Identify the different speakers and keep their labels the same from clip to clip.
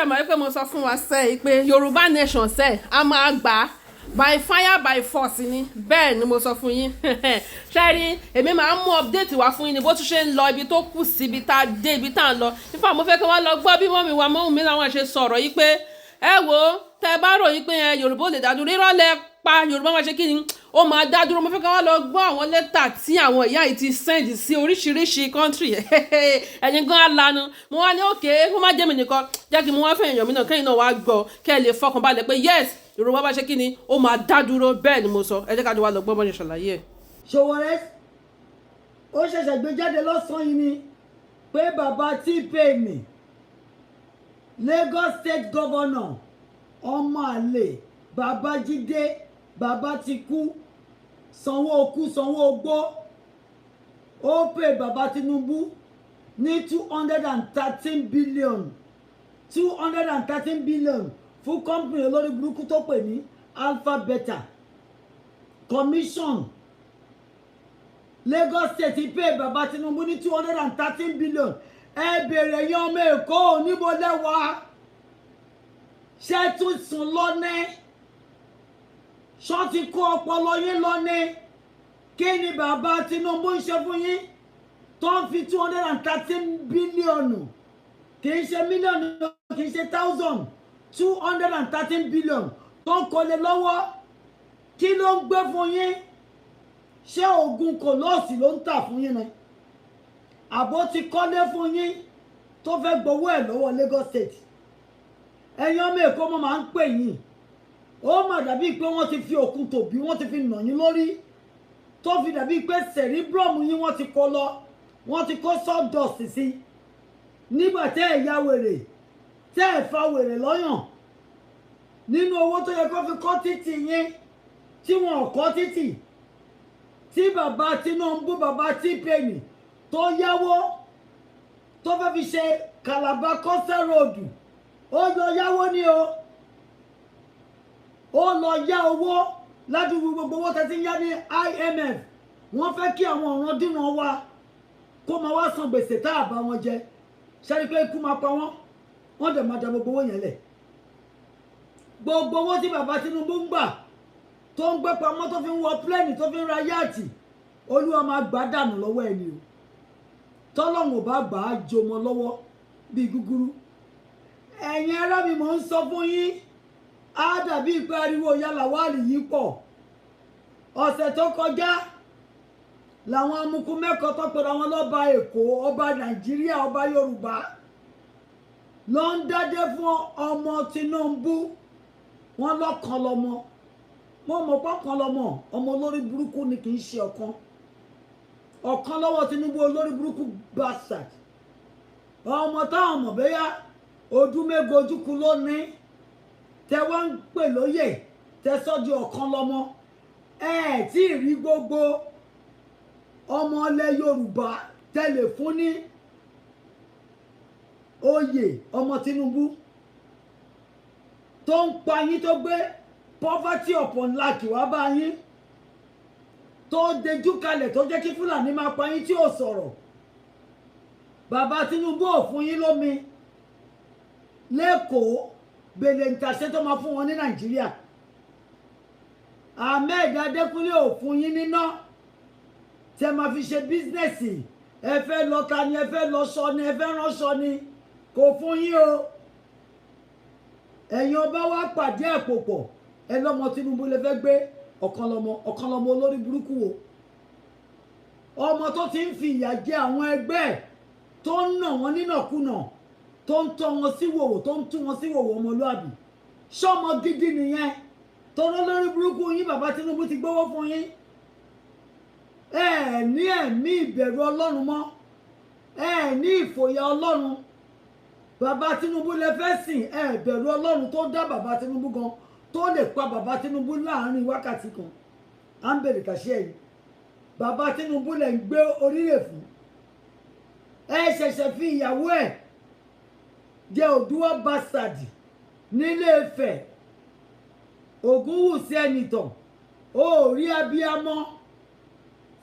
Speaker 1: ṣe mọ̀ pé mo sọ fún wa sẹ́ pé Yorùbá nation sẹ́ a máa gbà by fire by force ni bẹ́ẹ̀ ni mo sọ fún yín ṣẹ́rí èmi máa ń mú update wá fún yín ni bó tún ṣe ń lọ ibi tó kù sí ibi tá a dé ibi tá a ń lọ nípa mo fẹ́ kí wọ́n lọ gbọ́ bí mọ́mí wa Wunmi Lawal ṣe sọ̀rọ̀ yìí pé ẹ wo tẹ bá rò yìí pé Yorùbá ò lè dádúró rírọ́ lẹ pa Yorùbá máa ṣe kí ni ó máa dádúró mo fẹ́ kí wọ́n lọ gbọ́ àwọn lẹ́tà tí àwọn ìyá yìí ti send sí oríṣiríṣi country ẹ̀yin gan alanu mo wá ní òkè kó má jẹ́ mi nìkan jẹ́ kí mo wá fẹ́ èèyàn mi náà kẹ́yìn náà wá gbọ́ kẹ́ ẹ lè fọkàn balẹ̀ pé yes Yorùbá bá ṣe kí ni ó máa dádúró bẹ́ẹ̀ ni mo sọ ẹ jẹ́ ká jọ wá lọ gbọ́ bọ́ ní ṣàlàyé ẹ̀.
Speaker 2: Ṣòwòrẹ́ ó ṣẹ̀ṣẹ̀ gbé jáde lọ́sàn-án yìí ni pé bàbá T-Pain Lagos State Governor ọmọ àlè Babájídé bàbá ti kú Sanwó Ogbó ó pè bàbá Tinubu ní 213 billion fún company olórí burúkú tó pè ní Alpha Beta commission Lagos State pè bàbá Tinubu ní 213 billion ẹ bèrè yan ọmọ Èkó níbo lẹ́wà ṣé tún sùn lọ́nẹ́ ṣọ́ ti kó ọpọlọ yín lọ́nẹ́ kí ni bàbá Tinubu ń ṣe fún yín tó ń fi 213 bílíọ̀nù kì í ṣe mílíọ̀nù kì í ṣe 213 billion tó ń kọ́lé lọ́wọ́ kí ló ń gbé fún yín ṣé oògùn kòlóòsì ló ń tà fún yín ni àbó ti kọ́lé fún yín tó fẹ́ gbowó ẹ̀ lọ́wọ́ Lagos State ẹ̀yin ọmọ Èkó mo máa ń pè yín ó mà dàbí pé wọ́n ti fi òkun tòbí wọ́n ti fi nà yín lórí tó fi dàbí pé cerebrum yín wọ́n ti kó lọ wọ́n ti kó sawdust sí nígbà tẹ́ ẹ̀ ya wèrè tẹ́ ẹ̀ fa wèrè lọ́yàn nínú owó tó yẹ kó fi kọ́ títì yín tí wọn ò kọ́ títì tí bàbá Tinubu bàbá T-Pain tó yáwó tó fẹ́ fi ṣe Calabar Coastal Road ó lọ yáwó ní o ó lọ yá owó ládùúgbò gbogbo owó tẹ́tí yá ní IMF wọ́n fẹ́ kí àwọn ọ̀ràn dínà wa kó máa wá san gbèsè tá a bá wọn jẹ ṣáà pé ikú máa pa wọ́n dẹ̀ máa da gbogbo owó yẹn lẹ̀ gbogbo owó tí bàbá Tinubu ń gbà tó ń gbé pamọ́ tó fi ń wọ pléènì tó fi ń ra yáàtì Olúwa máa gbà dànù lọ́wọ́ ẹni o tọ́lọ́hun ò bá gbà á jọmọ lọ́wọ́ bíi gúgúrú ẹ̀yin ará mi mò ń sọ fún yín á dàbí ìpè ariwo Ìyá Lawal yìí pọ̀ ọ̀sẹ̀ tó kọjá làwọn amukú mẹ́kọ̀ọ́ tó pera wọn lọ́ba Èkó ọba Nàìjíríà ọba Yorùbá ló ń dádé fún ọmọ Tinubu wọn lọ́kàn lọ́mọ mo mọ̀ pọ́kàn lọ́mọ ọmọ olórí burúkú ni kì í ṣe ọ̀kan lọ́wọ́ Tinubu olórí burúkú bastard ọmọ táwọn mọ̀ bẹ́yà Odúmẹ́go Ojúkú ló ní tẹ wá ń pè lóyè tẹ sọ́jú ọ̀kan lọ́mọ tí ì rí gbogbo ọmọ ilẹ̀ Yorùbá tẹlẹ̀ fún ní oyè ọmọ Tinubu tó ń pa yín tó gbé poverty upon lack wá bá yín tó dejú kalẹ̀ tó jẹ́ kí Fúlàní máa pa yín tí ò sọ̀rọ̀ bàbá Tinubu ò fún yín lómi lẹ́kọ̀ọ́ bèlè ntàṣẹ́ tó máa fún wọn ní Nàìjíríà Ahmed Adékúnlé ò fún yín níná tẹ máa fi ṣe bísínẹ́sì ẹ fẹ́ lọ ta ni ẹ fẹ́ lọ sọ ni ẹ fẹ́ ránṣọ ni kò fún yín o ẹ̀yin ọba wa pàdé ẹ̀pọ̀ pọ̀ ẹ lọ́mọ Tinubu lè fẹ́ gbé ọ̀kan lọ́mọ olórí burúkú o ọmọ tó ti ń fi ìyà jẹ àwọn ẹgbẹ́ ẹ̀ tó ń nà wọ́n nínàkúnà tó ń tọ́ wọn sí wòwò tó ń tú wọn sí wòwò ọmọlúàbí ṣọmọ gidi nìyẹn tó lórí burúkú yín bàbá Tinubu ti gbówó fún yín ẹ ní ẹ̀mí ìbẹ̀rù Ọlọ́run mọ́ ẹ ní ìfòyà Ọlọ́run bàbá Tinubu lè fẹ́ sìn ẹ bẹ̀rù Ọlọ́run tó dá bàbá Tinubu gan tó lè pa bàbá Tinubu láàrin wákàtí kan à ń bèrè kàṣẹ yìí bàbá Tinubu lè ń gbé orílẹ̀ fún ẹ ṣẹ̀ṣẹ̀ fi ìyàwó ẹ̀ jẹ́ Òdùwà bastard nílé Ifẹ̀ Ògúnwùsì Ẹnìtàn ó rí abiyamọ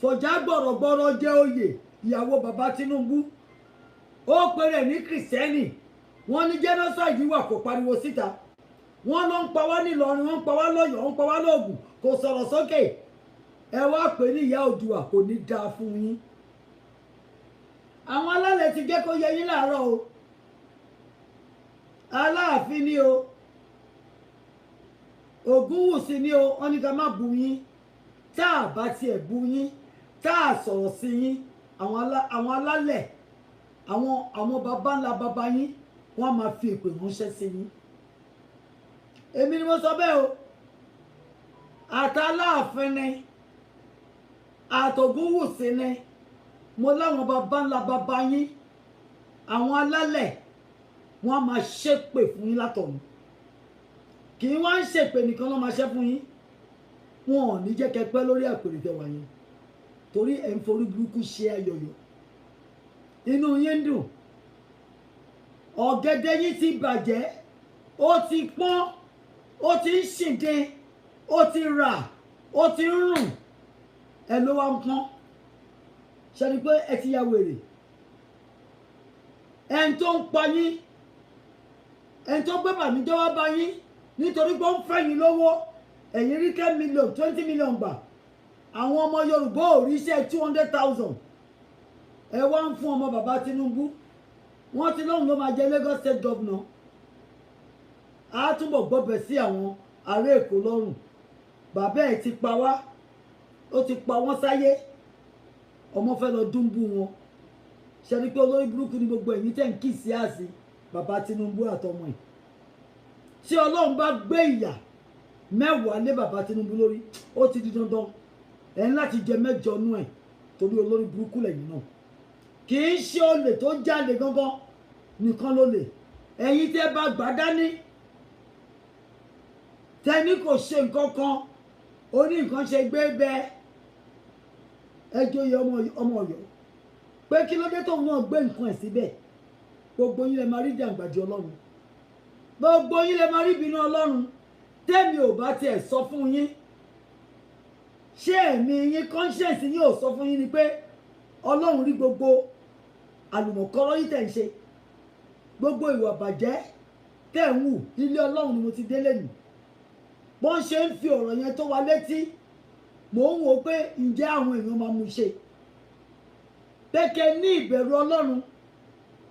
Speaker 2: fọjá gbọ̀rọ̀gbọ̀rọ̀ jẹ́ oyè ìyàwó bàbá Tinubu ó pèrè ní kìrìsìtẹ́nì wọ́n ní genocide wà kò pariwo síta wọ́n ló ń pa wá nílọrin wọ́n ń pa wá lọ́yọ̀ọ́ wọ́n ń pa wá lóògùn kò sọ̀rọ̀ sókè ẹ wá pè ní ìyá Oòduà kò ní dáa fún yín àwọn alálẹ̀ ti jẹ́ kó yẹ yín láàárọ̀ o Aláàfin ni o Ògúnwùsì ni o wọ́n ní ká má bú yín tá a bá tiẹ̀ bú yín tá a sọ̀rọ̀ sí yín àwọn alálẹ̀ àwọn baba ńlá baba yín wọ́n máa fi èpè ránṣẹ́ sí yín èmi ni mo sọ bẹ́ẹ̀ o àtàláàfin ni àtògúnwùsì ni mo láwọn baba ńlá baba yín àwọn alálẹ̀ wọ́n máa ṣépè fún yín látọ̀run kì í wá ń ṣèpè nìkan ló máa ṣe fún yín wọn ò ní jẹ́ kẹ́ pẹ́ lórí àpèrè tẹwà yẹn torí ẹ̀ ń forí burúkú ṣe ayọ̀yọ̀ inú yín ń dùn ọ̀gẹ̀dẹ̀ yín ti bàjẹ́ ó ti pọ́n ó ti ń ṣìndé ó ti rà ó ti ń rùn ẹ ló wá ń pọ́n ṣe ni pé ẹ ti ya wèrè ẹni tó ń pa yín ẹni tó gbé bàmíjẹ́ wá bá yín nítorí pé ó ń fẹ́ yín lówó ẹ̀yin rí 10 million 20 million gbà àwọn ọmọ Yorùbá ò rí iṣẹ́ 200,000 ẹ wá ń fún ọmọ bàbá Tinubu wọ́n ti lóun ló máa jẹ Lagos State Governor á túbọ̀ gbọ́bẹ̀ sí àwọn ará Èkó lọ́rùn bàbá ẹ̀ ti pa wá ó ti pa wọ́n sáyé ọmọ fẹ́ lọ dúnbú wọn ṣe ni pé olórí burúkú ni gbogbo ẹ̀yin tẹ̀ ń kì sí àsì bàbá Tinubu àtọmọ ẹ̀ tí Ọlọ́run bá gbé ìyà mẹ́wàá lé bàbá Tinubu lórí ó ti di dandan ẹ̀ ń láti jẹ mẹ́jọ nú ẹ̀ torí olórí burúkú lẹ́yìn náà kì í ṣe olè tó jalè gangan nìkan ló lè ẹ̀yin tẹ́ bá gbà dání tẹ́ni kò ṣe nǹkan kan ó ní nǹkan ṣe gbé bẹ́ẹ̀ ẹjọ́ yẹ ọmọ Ọ̀yọ́ pé kí ló dé tóun náà gbé nǹkan ẹ̀ síbẹ̀ gbogbo yín lè máa rí jàǹgbàjì Ọlọ́run gbogbo yín lè máa rí ìbínú Ọlọ́run tẹ́mi ò bá tiẹ̀ sọ fún yín ṣé ẹ̀mí yín conscience yín ò sọ fún yín ni pé Ọlọ́run rí gbogbo àlùmọ̀kọ́rọ́ yìí tẹ̀ ń ṣe gbogbo ìwà bàjẹ́ tẹ̀ ń wù ilé Ọlọ́run ni mo ti délé nù bọ́n ṣe ń fi ọ̀rọ̀ yẹn tó wa létí mò ń wò pé ǹjẹ́ àwọn èèyàn máa mú ṣe pé kẹ́ ní ìbẹ̀rù Ọlọ́run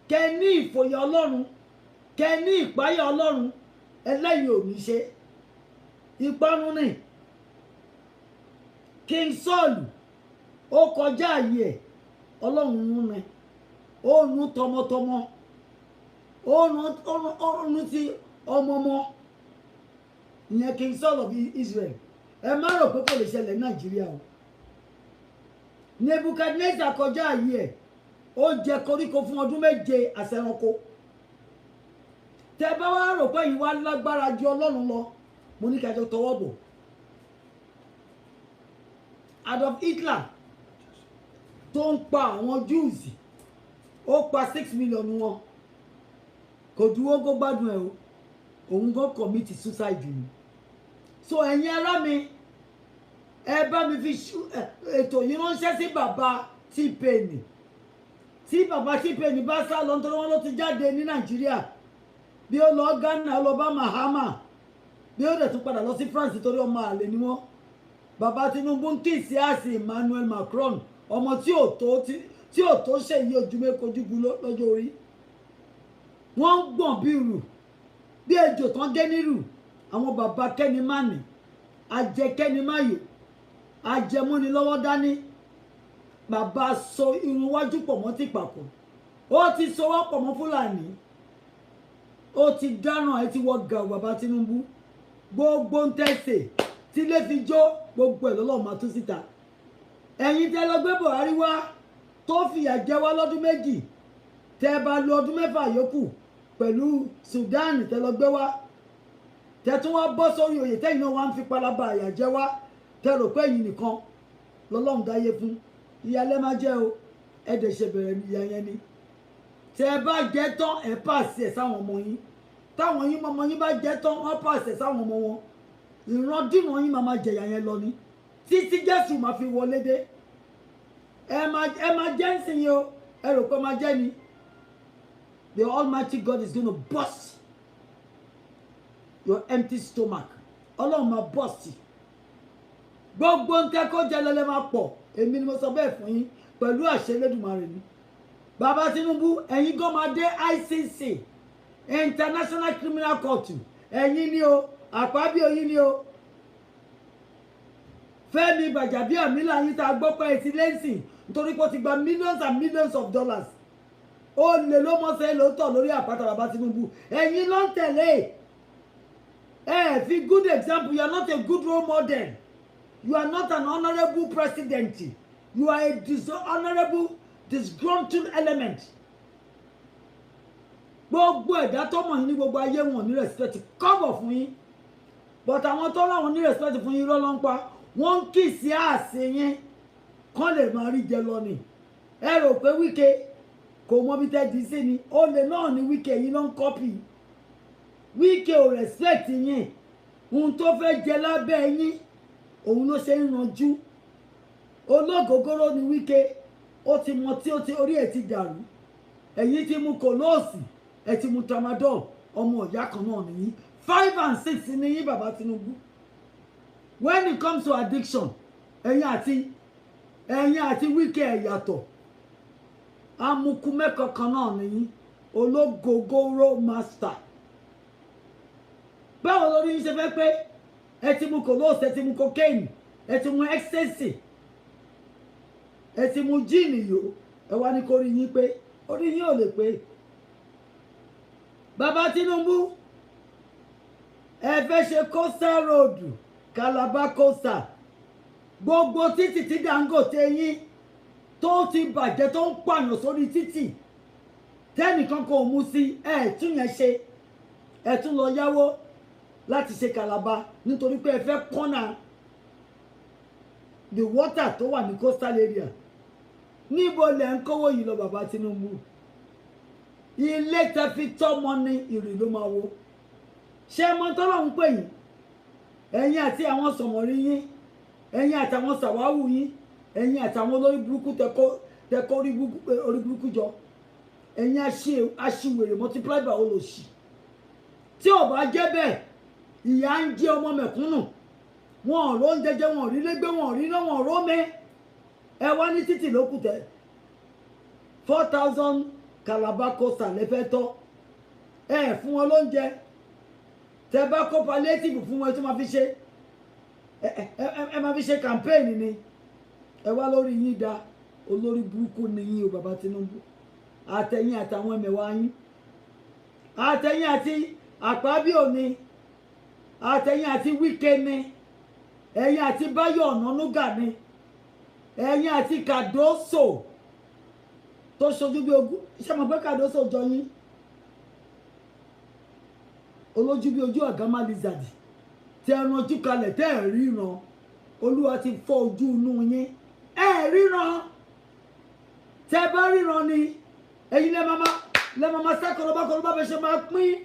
Speaker 2: kẹ́ ní ìfòyà Ọlọ́run kẹ́ ní ìpáyà Ọlọ́run ẹlẹ́yìn ò ní ṣe ìparun ni King Saul ó kọjá àyè ẹ̀ Ọlọ́run ń rìn ó nu tọmọtọmọ ó nu ti ọmọọmọ ìyẹn King Saul of Israel ẹ má rò pé kò lè ṣẹlẹ̀ ní Nàìjíríà o Nebukadnezar kọjá àyè ẹ̀ ó jẹ koríko fún ọdún 7 àṣẹranko tẹ bá wá rò pé ìwà lágbára ju Ọlọ́run lọ mo ní kájọ tọwọ́ bọ̀ Adolf Hitler tó ń pa àwọn Jews ó pa 6 million wọn kò dúró kó gbádùn ẹ o òun gan commit suicide ni so ẹ̀yin ará mi ẹ bá mi fi ètò yìí ránṣẹ́ sí bàbá T-Pain tí bàbá T-Pain bá sá lọ nítorí wọn ló ti jáde ní Nàìjíríà bí ó lọ Ghana ó lọ bá Mahama bí ó dẹ̀ tún padà lọ sí France torí ọmọ àlè ni wọ́n bàbá Tinubu ń kì sí àsì Emmanuel Macron ọmọ tí ò tó ṣe yí ojú mékojú lọ́jọ́ orí wọ́n ń gbọ̀n bí rù bí ejò tán gé nírù àwọn bàbá kẹ́ni mánì ajẹ kẹ́ni máyò ajẹmúni lọ́wọ́ dání bàbá so irun wájú pọ̀ mọ́ ti pàpọ̀ ó ti so wá pọ̀ mọ́ Fúlàní ó ti dáràn ẹ ti wọ gàù bàbá Tinubu gbogbo ń tẹ̀sẹ̀ tí lè fi jó gbogbo ẹ̀ lọ́lọ́ máa tú síta ẹ̀yin tẹ́ lọ gbé Buhari wá tó fìyà jẹ wá lọ́dún 2 tẹ́ bá lo ọdún 6 yòókù pẹ̀lú Sudan tẹ́ lọ gbé wá tẹ́ tún wá bọ́ sórí oyè tẹ́yìn náà wá ń fi palaba àyà jẹ wá tẹ́ rò pé ẹ̀yin nìkan lọ́lọ́run dáyé fún ìyálẹ́ má jẹ́ o ẹ̀dẹ̀ ṣe bẹ̀rẹ̀ ìyá yẹn ni tẹ́ bá jẹ́ tán ẹ̀ pàṣẹ sáwọn ọmọ yín táwọn yín ọmọ yín bá jẹ́ tán wọ́n pàṣẹ sáwọn ọmọ wọn ìrandíran yín máa jẹ̀yà yẹn lọ ni títí Jésù máa fi wọlé dé ẹ máa jẹ́ ń sìn yín o ẹ rò pé máa jẹ́ ni the Almighty God is going to burst your empty stomach. Ọlọ́run máa burst. Gbogbo ń tẹ́ kó jẹ lẹ́lẹ́ máa pọ̀. Èmi ni mo sọ bẹ́ẹ̀ fún yín pẹ̀lú àṣẹ Elédùmarè ni. Bàbá Tinubu, ẹ̀yin gan máa dé ICC, International Criminal Court. Ẹ̀yin ni o, Àpábí oyin ni o. Fẹ́mi Gbàjàbíàmílà yín tá a gbọ́ pé etí lẹ́sìn nítorí pé ó ti gba millions and millions of dollars. Ó lè ló mọ́sẹ̀ ló tọ̀ lórí àpáta bàbá Tinubu. Ẹ̀yin ló ń tẹ̀lé. Fi good example. You are not a good role model. You are not an honorable president. You are a dishonorable, disgruntled element. Gbogbo ẹ̀dá tó mọ̀ yín ní gbogbo ayé wọn ní respect cover fún yín. But àwọn tó láwọn ní respect fún yín irọ́ ló ń pa. Wọ́n ń kì sí àṣẹ yẹn kán lè máa rí jẹ lọ ni. Ẹ rò pé Wike kò mọ bí tẹ́ di sí ni. Olè náà ni Wike yín ló ń copy. Wike ò respect yín. Ohun tó fẹ́ jẹ lábẹ́ yín òun ló ṣe ń ranjú. Ológógóró ni Wike. Ó ti mọ tí ó ti orí ẹ̀ ti dàrú. Ẹ̀yin ti mu kòlóòsì, ẹ ti mu tramadol, ọmọ ìyá kan náà nìyí. 5 and 6 ni yín bàbá Tinubu. When it comes to addiction, ẹ̀yin àti Wike ẹ̀ yàtọ̀. Amukú mẹ́kọ̀ọ́ kan náà nìyí. Ológógóró master. Báwo lórí yín ṣe fẹ́ pé ẹ ti mu kòlóòsì, ẹ ti mu cocaine, ẹ ti mu ecstasy, ẹ ti mu jíìnì yó, ẹ wá ní kó rí yín pé orí yín ò lè pé. Bàbá Tinubu, ẹ fẹ́ ṣe coastal road, Calabar coastal. Gbogbo títì tí Dangote yín tó ti bàjẹ́ tó ń pààyàn sórí títì tẹ́nìkan kò mú sí ẹ̀ tún yẹn ṣe. Ẹ tún lọ yáwó láti ṣe Calabar nítorí pé ẹ fẹ́ kọ́nà the water tó wà ní coastal area. Níbo lẹ̀ ń kówó yìí lọ bàbá Tinubu? Ilé tẹ́ fi tọ́mọ ní ìrì ló máa wo. Ṣé mọ tọ́lọ́run pè yín? Ẹ̀yin àti àwọn sọ̀mọ̀rí yín, ẹ̀yin àtàwọn sàwáwù yín, ẹ̀yin àtàwọn olórí burúkú tẹ́kọ́ orí burúkú jọ. Ẹ̀yin aṣiwèrè multiply by olòṣì. Tí ò bá jẹ́ bẹ́ẹ̀, ìyà ń jẹ ọmọ mẹ̀kúnnù. Wọn ò ró ń jẹjẹ, wọn ò rí légbé, wọn ò rí náà, wọn ò ró mẹ́. Ẹ wá ní títì ló kù tẹ́. 4,000 Calabar coastal lẹ fẹ́ tọ́. Ẹ fún wọn lóúnjẹ. Tẹ bá kó palliative fún wọn tó máa fi ṣe. Ẹ máa fi ṣe campaign ni. Ẹ wá lórí yín da. Olórí burúkú ni yín o bàbá Tinubu. Àtẹ̀yìn àtàwọn ẹ̀mẹ̀wá yín. Àtẹ̀yìn àti Àpábí òní. Àtẹ̀yìn àti Wike ni. Ẹ̀yin àti Báyọ̀ Ọ̀nànúgà ni. Ẹ̀yin àti Kàdóso tó ṣojú bí ogún. Ṣé mo pé Kàdóso jọ yín? Olójú bí ojú àgámá lizard. Tẹ ẹran ojú kalẹ̀ tẹ́ ẹ̀ ríran. Olúwa ti fọ́ ojú inú yín. Ẹ ríran. Tẹ bá ríran ni ẹ̀yin lẹ́ máa sá kọlọ́bá bẹ́ẹ̀ ṣe máa pín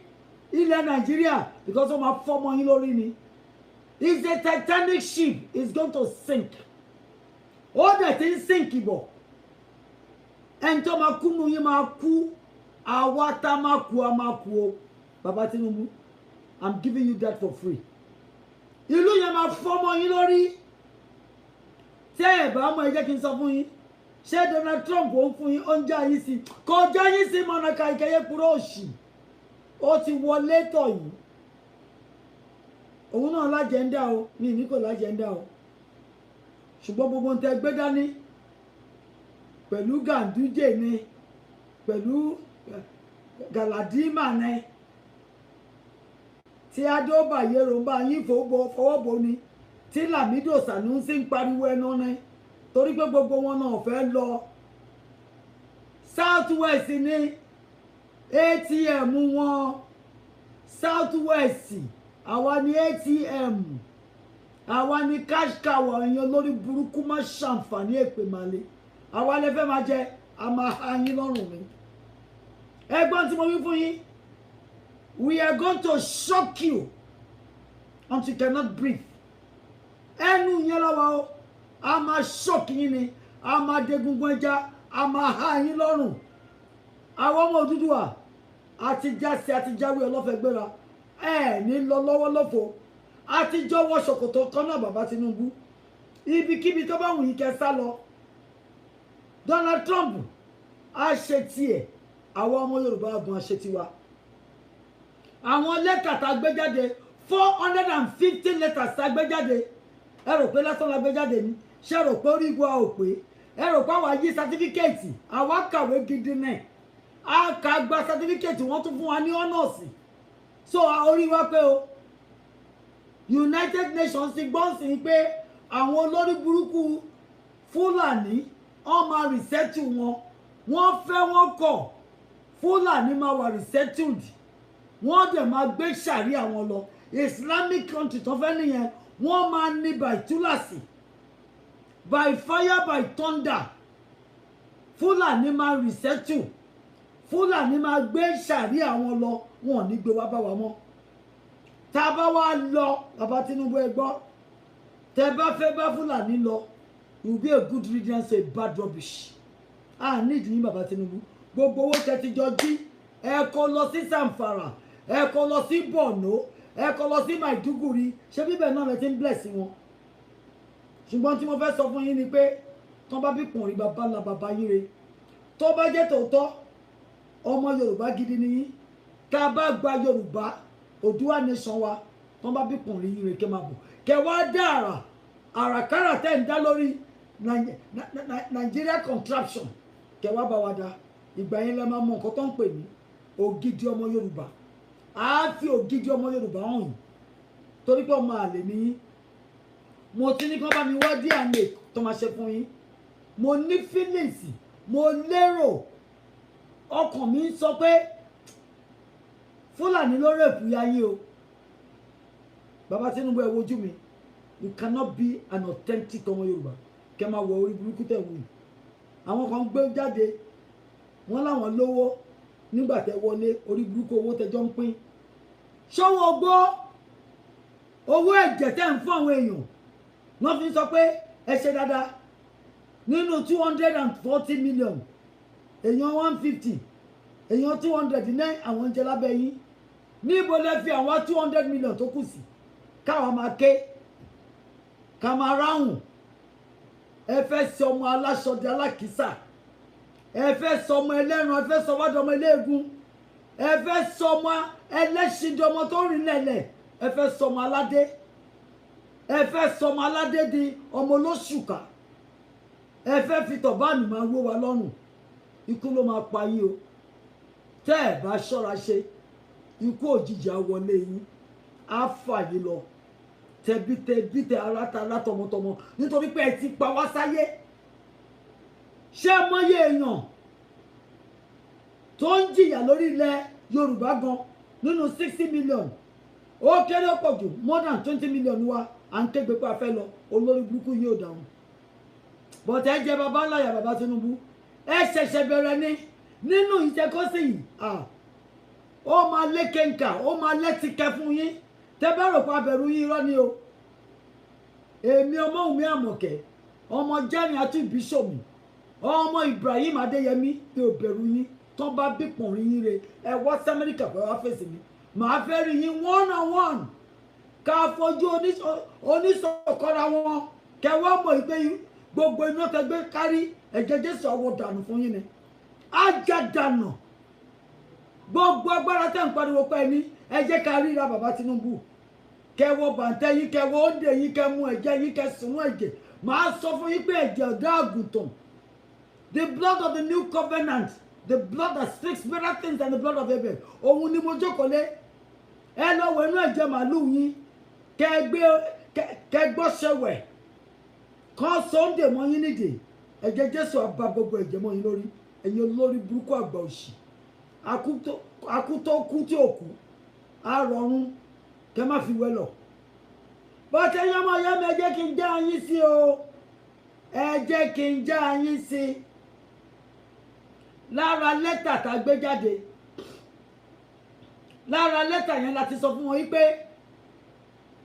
Speaker 2: ilẹ̀ Nàìjíríà because wọ́n máa fọ́ ọmọ yín lórí ni. It's a Titanic ship. It's going to sink. Ó dẹ̀ ti ń sink bọ̀. Ẹni tó máa kú nu yín máa kú. Àwa tá máa kú a máa kú o. Bàbá Tinubu, I'm giving you that for free. Ìlú yẹn máa fọ́ ọmọ yín lórí. Tẹ́ ẹ̀ bá mọ̀ ẹ jẹ́ kí n sọ fún yín. Ṣé Donald Trump ó ń fún yín ó ń já yín sí? Kò já yín sí mọ̀nàkà ìkẹyẹ kúrò òṣì. Ó ti wọlé tọ̀ yìí. Òun náà lájẹ̀ndà o, mi ní kò lájẹ̀ndà o. Ṣùgbọ́n gbogbo ń tẹ gbé dání pẹ̀lú Ganduje ni, pẹ̀lú Galadima ni, tí Adó Bayero ń bá yín fọwọ́bọ ni, tí Lamido Sanusi ń pariwo ẹnu ni, torí pé gbogbo wọn náà fẹ́ lọ. South West ni ATM wọn, South West àwa ni ATM, àwa ni cash cow. Èèyàn lórí burúkú má ṣàǹfààní èpè màlẹ. Àwa lè fẹ́ máa jẹ, a máa ha yín lọ́rùn mi. Ẹgbọ́n tí mo wí fún yín, we are going to shock you until you cannot breathe. Ẹnu yẹn lọ́wọ́ o, a máa shock yín ni, a máa degungun ẹja, a máa ha yín lọ́rùn. Àwọn ọmọ Odùduwà, àti jásí àti jáwé ọlọ́fẹ́ gbéra ní lọ lọ́wọ́ lọ́fọ̀ àti jọ̀wọ́ ṣòkòtò kan náà bàbá Tinubu ibikíbi tó bá wù yín kẹ́ sá lọ. Donald Trump á ṣe tiẹ̀ àwọn ọmọ Yorùbá gan ṣe tiwa. Àwọn lẹ́tà tá a gbé jáde 450 letters tá a gbé jáde ẹ rò pé lásán la gbé jáde ni ṣé rò pé orí ìgbà ò pé ẹ rò pé àwa yí sátífíkẹ́ẹ̀tì àwa kàwé gidi náà a kà gba sátífíkẹ́ẹ̀tì wọ́n tún fún wa ní ọ́nọ̀sì so orí wa pé o United Nations ti gbọ́n sí pé àwọn olórí burúkú Fúlàní wọ́n máa resettle wọn wọ́n fẹ́ wọ́n kọ̀ Fúlàní máa wà resettled wọ́n dẹ̀ máa gbé sàríà wọn lọ Islamic country tó fẹ́ nìyẹn wọ́n máa ní by túláàsì by fire by thunder Fúlàní máa resettle Fúlàní máa gbé sàríà wọn lọ wọn ò ní gbé wá bá wa mọ́ tá a bá wá lọ bàbá Tinubu ẹ gbọ́ tẹ bá fẹ́ bá Fúlàní lọ it will be a good riddance to a bad rubbish nídìí yín bàbá Tinubu gbogbo owó tẹ ti jọ jí ẹ kó lọ sí Zamfara ẹ kó lọ sí Borno ẹ kó lọ sí Maiduguri ṣé bíbẹ̀ náà lẹ ti ń bless wọn ṣùgbọ́n tí mo fẹ́ sọ fún yín ni pé tán bá bí pọ̀nrí bàbá ńlá bàbá yín re tó bá jẹ́ tòótọ́ ọmọ Yorùbá gidi ni yín ká bá gba Yorùbá Oòduà nation wa tán bá bí pọ̀nrí yín re kẹ́ máa bọ̀ kẹ́ wá dá àràkárà tẹ́ ń dá lórí Nigeria contraption kẹ́ wá bá wa dá ìgbà yẹn lẹ́ máa mọ nǹkan tó ń pè ní ògidì ọmọ Yorùbá á fi ògidì ọmọ Yorùbá hàn yín torí pé ọmọ àlè ni yín mo ti ní kí wọ́n bá mi wá DNA tó máa ṣe fún yín mo ní feelings mo lérò ọkàn mi ń sọ pé Fúlàní ló rèpù yáyé o bàbá Tinubu ẹ wojú mi you cannot be an authentic ọmọ Yorùbá kẹ máa wọ orí burúkú tẹ̀ wù àwọn kan gbé jáde wọ́n láwọn lówó nígbà tẹ́ wọlé orí burúkú owó tẹ́jọ́ ń pín ṣọwọ́ gbọ́ owó ẹ̀jẹ̀ tẹ́ ń fún àwọn èèyàn wọ́n fi sọ pé ẹ ṣe dáadáa nínú 240 million èèyàn 150 èèyàn 200 ní àwọn jẹ lábẹ́ yín níbo lẹ fi àwọn 200 million tó kù sí káwọn máa ké ká máa ráhùn ẹ fẹ́ sọ ọmọ aláṣọdẹ alákìísà ẹ fẹ́ sọ ọmọ ẹlẹ́ran ẹ fẹ́ sọ wádìí ọmọ eléegun ẹ fẹ́ sọ ọmọ ẹlẹ́ṣindọmọ tó rìn lẹ̀lẹ̀ ẹ fẹ́ sọ ọmọ aládé ẹ fẹ́ sọ ọmọ aládé di ọmọ olóṣùkà ẹ fẹ́ fi tọ̀bánì máa wó wa lọ́rùn ikú ló máa pa yín o tẹ́ ẹ bá ṣọ́ra ṣe ikú òjijì á wọlé yín á fà yín lọ tẹbítẹ alátara tọmọtọmọ nítorí pé ẹ ti pa wá sáyé ṣé mọyé èèyàn tó ń jìyà lórí ilẹ̀ Yorùbá gan nínú 60 million ó kéré pọ̀ jù more than 20 million wa à ń kégbe pé a fẹ́ lọ olórí burúkú yóò dáhùn bọ̀tẹ́ ẹ jẹ́ bàbá ńláyà bàbá Tinubu ẹ ṣẹ̀ṣẹ̀ bẹ̀rẹ̀ ni nínú ìṣẹ́kọ́sí yìí ó máa lé kéńkà ó máa lẹ́tìkẹ́ fún yín tẹ́ bá rò pa bẹ̀rù yín irọ́ ni o èmi ọmọ Wunmi Àmọ̀kẹ́ ọmọ Jẹ́rìn àti Bíṣọ̀mù ọmọ Ibrahim Adéyẹmí mi ò bẹ̀rù yín tán bá bí pọ̀nrín yín re ẹ wá sí Amẹ́ríkà pé wá fèsì mi màá fẹ́ rí yín 1-on-1 ká fojú oníṣọ̀kọ́ra wọn kẹ wá mọ̀ pé gbogbo iná tẹ gbé kárí ẹ̀jẹ̀ Jésù àwọ̀ dànù fún yín ni ájá dànù gbogbo agbára tẹ̀ ń pariwo pé ẹni ẹ jẹ́ ká ríra bàbá Tinubu kẹwọ bàǹtẹ́ yín kẹwọ òǹdè yín kẹ mú ẹ̀jẹ̀ yín kẹ sùnú ẹ̀jẹ̀ màá sọ fún yín pé ẹ̀jẹ̀ ọ̀dọ́ àgùntàn the blood of the new covenant the blood that speaks better things than the blood of Abel òun ni mo jókòó lé ẹ lọ wọ inú ẹ̀jẹ̀ màálùú yín kẹ gbọ́sẹ̀wẹ̀ kọ́ sọ́ndè mọ́ yín nídìí ẹ̀jẹ̀ Jésù àbá gbogbo ẹ̀jẹ̀ mọ́ yín lórí ẹ̀yin olórí burúkú àgbà òṣì akútó kú tí ò kú àrọ̀run kẹ má fi wẹ́ lọ bọ́tẹ́ yọmọ yẹmi ẹ jẹ́ kí n já yín sí o ẹ jẹ́ kí n já yín sí lára lẹ́tà tá a gbé jáde lára lẹ́tà yẹn láti sọ fún wọn yí pé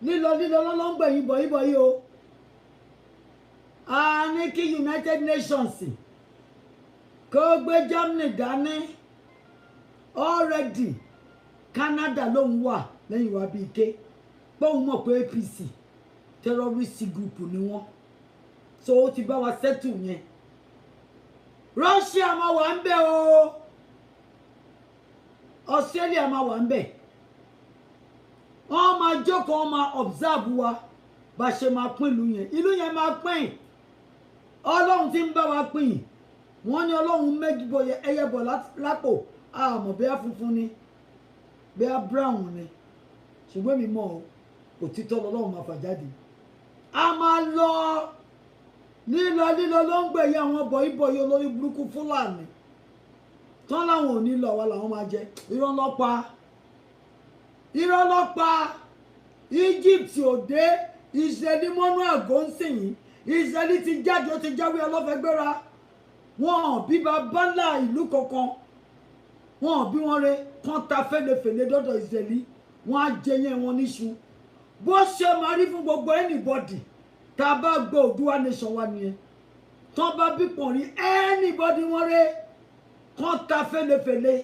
Speaker 2: lílọ lọ́lọ́ngbẹ̀ yìí bọ̀ yìí o a ní kí United Nations kó gbé Germany dání already Canada lòun wà lẹ́yìn wa bíi ké bóun mọ̀ pé APC terrorist group ni wọ́n so ó ti bá wa settle yẹn Russia máa wà ń bẹ̀ o Australia máa wà ń bẹ̀ wọ́n máa jókòó wọ́n máa observe wa bá ṣe máa pín ìlú yẹn máa pín Ọlọ́run tí ń bá wa pín wọ́n ní Ọlọ́run méjì bọ̀ ẹyẹ bọ̀ lápò àmọ́ bí a funfun ni bí a brown ni ṣùgbọ́n mi mọ̀ òtítọ́ lọ́lọ́run máa fà jáde a máa lọ lílọ ló ń gbẹ̀yìn àwọn bọ̀yìbọ̀yì olórí burúkú Fúlàní tán láwọn ò ní lọ wa làwọn máa jẹ irọ́ ló pa Egypt ò dé Israeli mọ́nú àgọ́ ń sìn yín Israeli ti jáde ó ti jáwé ọlọ́fẹ́gbéra wọn bí bàbá ńlá ìlú kankan wọn bí wọn re kán ta fẹ́lẹ́fẹ́lẹ́ dọ́dọ̀ Israeli wọn á jẹ yẹn wọn níṣu bó ṣe máa rí fún gbogbo anybody tá a bá gbọ́ Oòduà nation wa nìyẹn tán bá bí pọ̀ rí anybody wọn re kán ta fẹ́lẹ́fẹ́lẹ́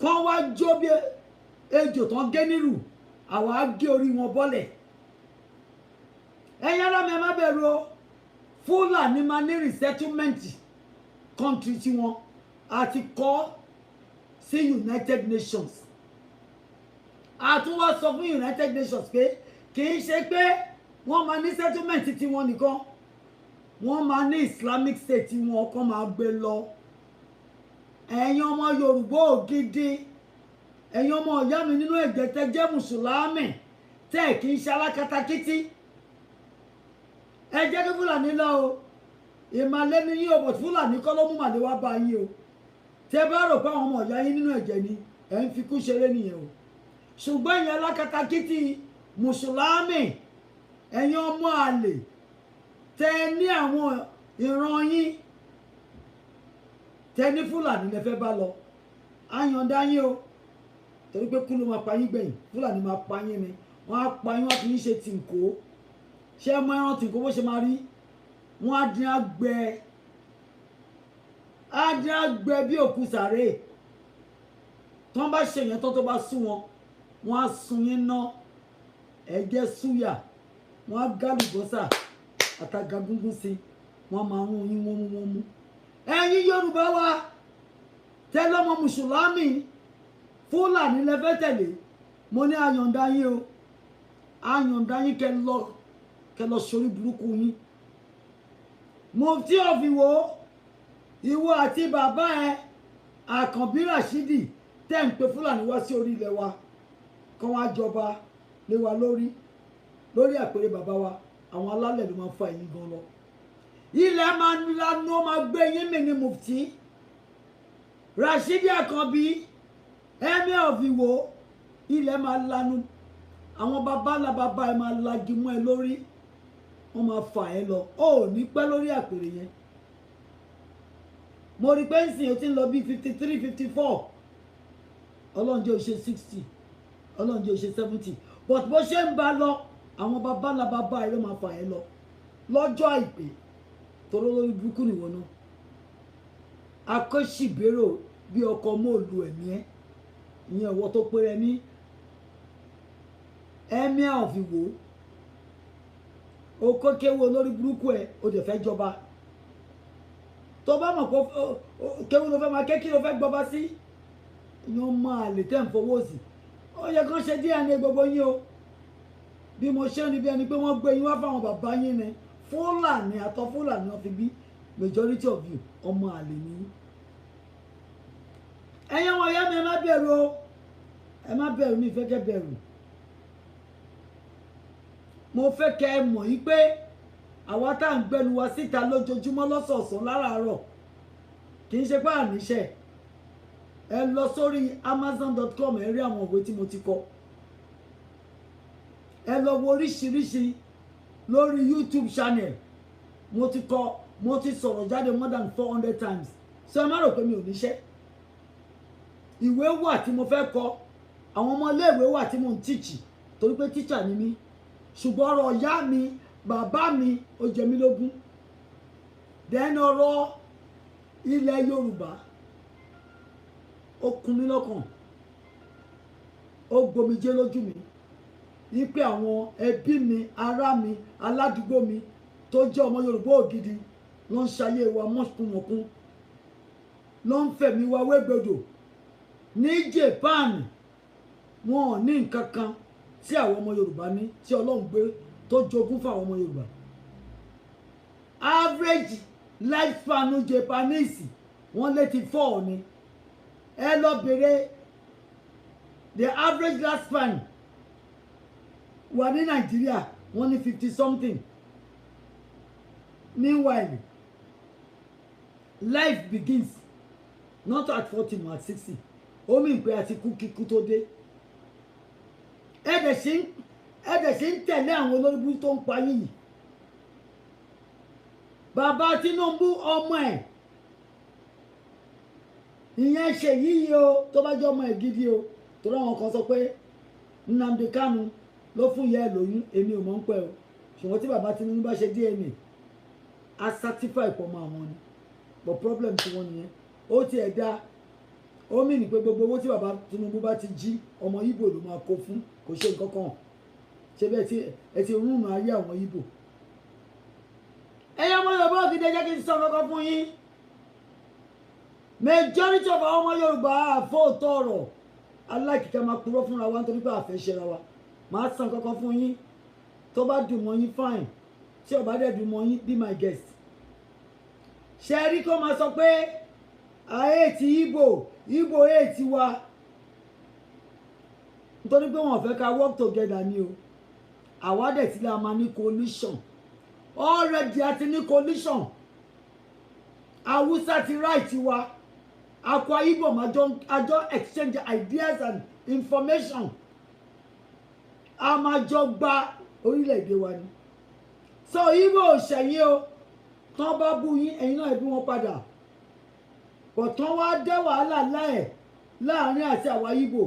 Speaker 2: kán wá jó bí ejò tán gé nírù àwa á gé orí wọn bọ́lẹ̀ ẹ̀yin ará mi ẹ má bẹ̀rù o Fúlàní máa ní resettlement country tiwọn àti kọ́ sí United Nations àtúwọ́ sọ fún United Nations pé kì í ṣe pé wọ́n máa ní settlement tiwọn nìkan wọ́n máa ní Islamic State tiwọn kan máa gbé lọ ẹ̀yin ọmọ Yorùbá ògidì ẹ̀yin ọmọ ìyá mi nínú ẹ̀jẹ̀ tẹ́ jẹ́ mùsùlùmí tẹ́ kì í ṣe alákatakítí ẹ jẹ́ kí Fúlàní lọ o ìmàlẹ́ ni yín o bọ̀ Fúlàní kọ́ ló mú màlẹ́ wá bá yín o tẹ́ bá rò pé àwọn ọmọ ìyá yín nínú ẹ̀jẹ̀ ni ẹ̀ ń fikú ṣeré nìyẹn o ṣùgbọ́n ìyẹn alákatakítí mùsùlùmí ẹ̀yin ọmọ àlè tẹ́ ní àwọn ìran yín tẹ́ ní Fúlàní lẹ fẹ́ bá lọ àyàndá yín o torí pé kú ló máa pa yín gbẹ̀yìn Fúlàní máa pa yín ni wọ́n á pa yín wọ́n fi yín ṣe tìǹkó ṣé ẹ mọ ẹran tìǹkó bó ṣe máa rí wọ́n á dín àgbẹ̀ bí òkú sàré tí wọ́n bá ṣe yẹn tó bá sún wọn wọ́n á sun yín ná ẹ̀jẹ̀ súyà wọ́n á gálùbọ́sà àtàgà gúngún sí wọ́n máa ń yín wọ́n mú ẹ̀yin Yorùbá wa tẹ́lọ́mọ mùsùlùmí Fúlàní lẹ́fẹ́ tẹ̀lé mo ní àyàndá yín o àyàndá yín kẹ́ lọ sórí burúkú yín Mufti of Ìwó ìwọ àti bàbá ẹ Àkànbí Ràṣídì tẹ́ ń pe Fúlàní wá sí orí ilẹ̀ wa kán wá jọba lé wa lórí àpèrè bàbá wa àwọn alálẹ̀ ló máa fa ẹ̀yìn gan lọ ilẹ̀ máa ń lanu ó máa gbé yín mi ní Mufti Ràṣídì Àkànbí Emir of Ìwó ilẹ̀ máa lanu àwọn bàbá ńlá bàbá ẹ máa lagi mọ́ ẹ lórí wọ́n máa fà ẹ́ lọ ó ní pẹ́ lórí àpèrè yẹn mo rí pé nsìn ó ti ń lọ bí 53 54 Ọlọ́run jẹ́ ó ṣe 60 Ọlọ́run jẹ́ ó ṣe 70 but bó ṣe ń bá lọ àwọn bàbá ńlá bàbá ẹ ló máa fà ẹ́ lọ lọ́jọ́ àìpé toró lórí burúkú nìwọ náà akọ́ṣìbérò bí ọkọ̀ mọ́ọ̀lù ẹ̀mí ẹ̀ ìyẹn ọwọ́ tó péré ní Emir of Ìwó okó kéwú olórí burúkú ẹ̀ o dẹ̀ fẹ́ jọba tó bá mọ̀ pé kéwú ló fẹ́ máa kékí ló fẹ́ gbọba sí ìyẹn máa lè tẹ̀ ń fowó sí ó yẹ kán ṣe DNA gbogbo yín o bí mo ṣe ní bí ẹni pé wọ́n gbé yín wá fáwọn bàbá yín ni Fúlàní àtọ Fúlàní wọn fi bí majority of you ọmọ àlè ni ẹ̀yin ọmọ ìyá mi ẹ má bẹ̀rù o ẹ má bẹ̀rù mi ìfẹ́ kẹ́ bẹ̀rù mo fẹ́ kẹ́ ẹ mọ̀ yí pé àwa tá à ń gbẹnu wa síta lójoojúmọ́ lọ́sọ̀ọ̀sán láràárọ̀ kì í ṣe pé àníṣe ẹ lọ sórí amazon.com ẹ rí àwọn òwe tí mo ti kọ ẹ lọ wo oríṣiríṣi lórí YouTube channel mo ti sọ̀rọ̀ jáde more than 400 times ṣé ẹ má rò pé mi ò níṣẹ́ ìwé wà tí mo fẹ́ kọ àwọn ọmọ iléèwé wà tí mo ń tíìchì torí pé tíìchà ni mí ṣùgbọ́n ọ̀rọ̀ ìyá mi bàbá mi ó jẹ mí lógún dẹ́nu ọ̀rọ̀ ilẹ̀ Yorùbá ó kún mi lọ́kàn ó gbomijé lójú mi wípé àwọn ẹbí mi ará mi aládùúgbò mi tó jẹ́ ọmọ Yorùbá ògidì ló ń ṣayé wa mọ́kùnmọ́kún ló ń fẹ̀mí wa wégbodò ní Japan wọn ò ní nǹkan kan tí àwọn ọmọ Yorùbá ní tí Ọlọ́run gbé tó jogún fún àwọn ọmọ Yorùbá average lifespan Japanese wọ́n lé ti 4 ni ẹ lọ bèrè the average lifespan wà ní Nàìjíríà wọ́n ní 50 something meanwhile life begins not at 40 but at 60 ó mì pé àti kú kíkú tó dé ẹ̀dẹ̀ sí ń tẹ̀lé àwọn olórí tó ń pa yìí bàbá Tinubu ọmọ ẹ̀ ìyẹn ṣe yíyí o tó bá jẹ́ ọmọ ẹ̀ gidi o tó ráwọn kan sọ pé Nnamdi Kanu ló fún ìyá ẹ̀ lóyún èmi ò mọ̀ ń pẹ́ o ṣùgbọ́n tí bàbá Tinubu bá ṣe DNA a certify pọ̀ mọ́ àwọn ni but problem tí wọ́n nìyẹn ó ti ẹ̀ dá ó mì ní pé gbogbo owó tí bàbá Tinubu bá ti jí ọmọ Ìgbò ló máa kó fún kò ṣe nǹkan kan ṣe bẹ́ẹ̀ tí ẹ ti rúnrún ayé àwọn Ìgbò ẹ̀yin ọmọ Yorùbá ògidì jẹ́ kí n sọ kankan fún yín majority of àwọn ọmọ Yorùbá àfóòtọ́ ọ̀rọ̀ aláìkíkà máa purọ́ fúnra wa nítorí pé àfẹ́ ṣera wa máa san kankan fún yín tó bá dùn mọ́ yín fine tí ó bá dẹ̀ dùn mọ́ yín be my guest ṣe rí kó máa sọ pé ayé ti Ìgbò ayé ti wa nítorí pé wọn fẹ́ ká work together ni o àwa dẹ̀ ti la máa ní coalition already a ti ní coalition Hausa ti right wa Akwa Ibom àjọ exchange ideas and information a máa jọ gba orílẹ̀-èdè wa ni so Igbo ṣẹ̀yìn o tán bá bú yín ẹ̀yin náà bí wọ́n padà ọ̀tán wá dé wàhálà láàrin àti àwa Igbo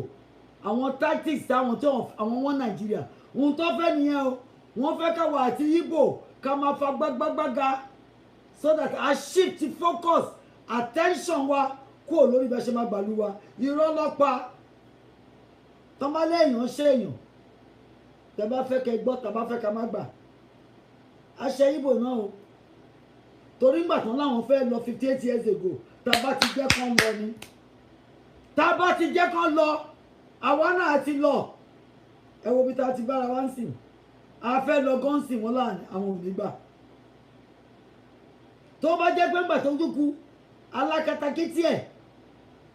Speaker 2: àwọn tactics táwọn àwọn wọn Nàìjíríà ohun tó fẹ́ nìyẹn o wọ́n fẹ́ káwa àti Igbo ká máa fa gbágbágbága so that a shift focus attention wa kúrò lórí bá ṣe máa gbàlú wa irọ́ lọ́pa tọ́mọ́lé èèyàn ṣe èèyàn tẹ́ bá fẹ́ kẹ́ gbọ́ tẹ́ bá fẹ́ ká má gbà á ṣe Igbo náà o torí ńgbà tán láwọn fẹ́ lọ 58 years ago tá bá ti jẹ́ kán lọ ni tá bá ti jẹ́ kán lọ àwa náà ti lọ ẹ wo bí tá ti bára wá ń sìn a fẹ́ lọ gán sìn wọ́n láàrin àwọn ò ní gbà tó bá jẹ́ pé ńgbà tó dúkú alákatakítí ẹ̀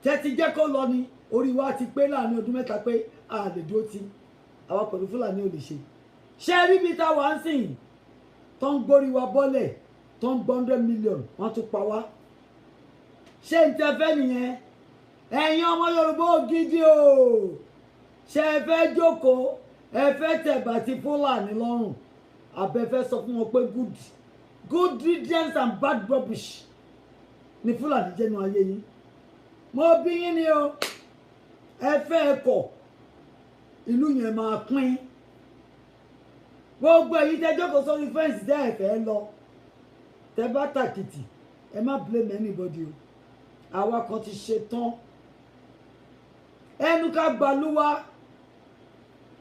Speaker 2: tẹ́ ti jẹ́ kó lọ ni orí wa ti pé láàrin ọdún mẹ́ta pé a lè dúró tí àwa pẹ̀lú Fúlàní ò lè ṣe rí bí tá wà ń sìn tó ń gbórí wa bọ́lẹ̀ tó ń 100 million wọ́n tún pa wá ṣé n tẹ́ fẹ́ nìyẹn ẹ̀yin ọmọ Yorùbá ògidì o ṣé ẹ fẹ́ jókòó ẹ fẹ́ tẹ̀bà ti Fúlàní lọ́rùn àbẹ́fẹ́ sọ fún wọn pé good riddance and bad rubbish ni Fúlàní jẹ́nu ayé yín mo bí yín ni o ẹ fẹ́ ẹ kọ̀ ìlú yẹn máa pín gbogbo èyí tẹ́ jókòó sórí fẹ́ǹsì tẹ́ ẹ fẹ́ lọ tẹ́ bá tàkìtì ẹ má blame anybody o àwa kan ti ṣe tán ẹnu ká gbàlúwa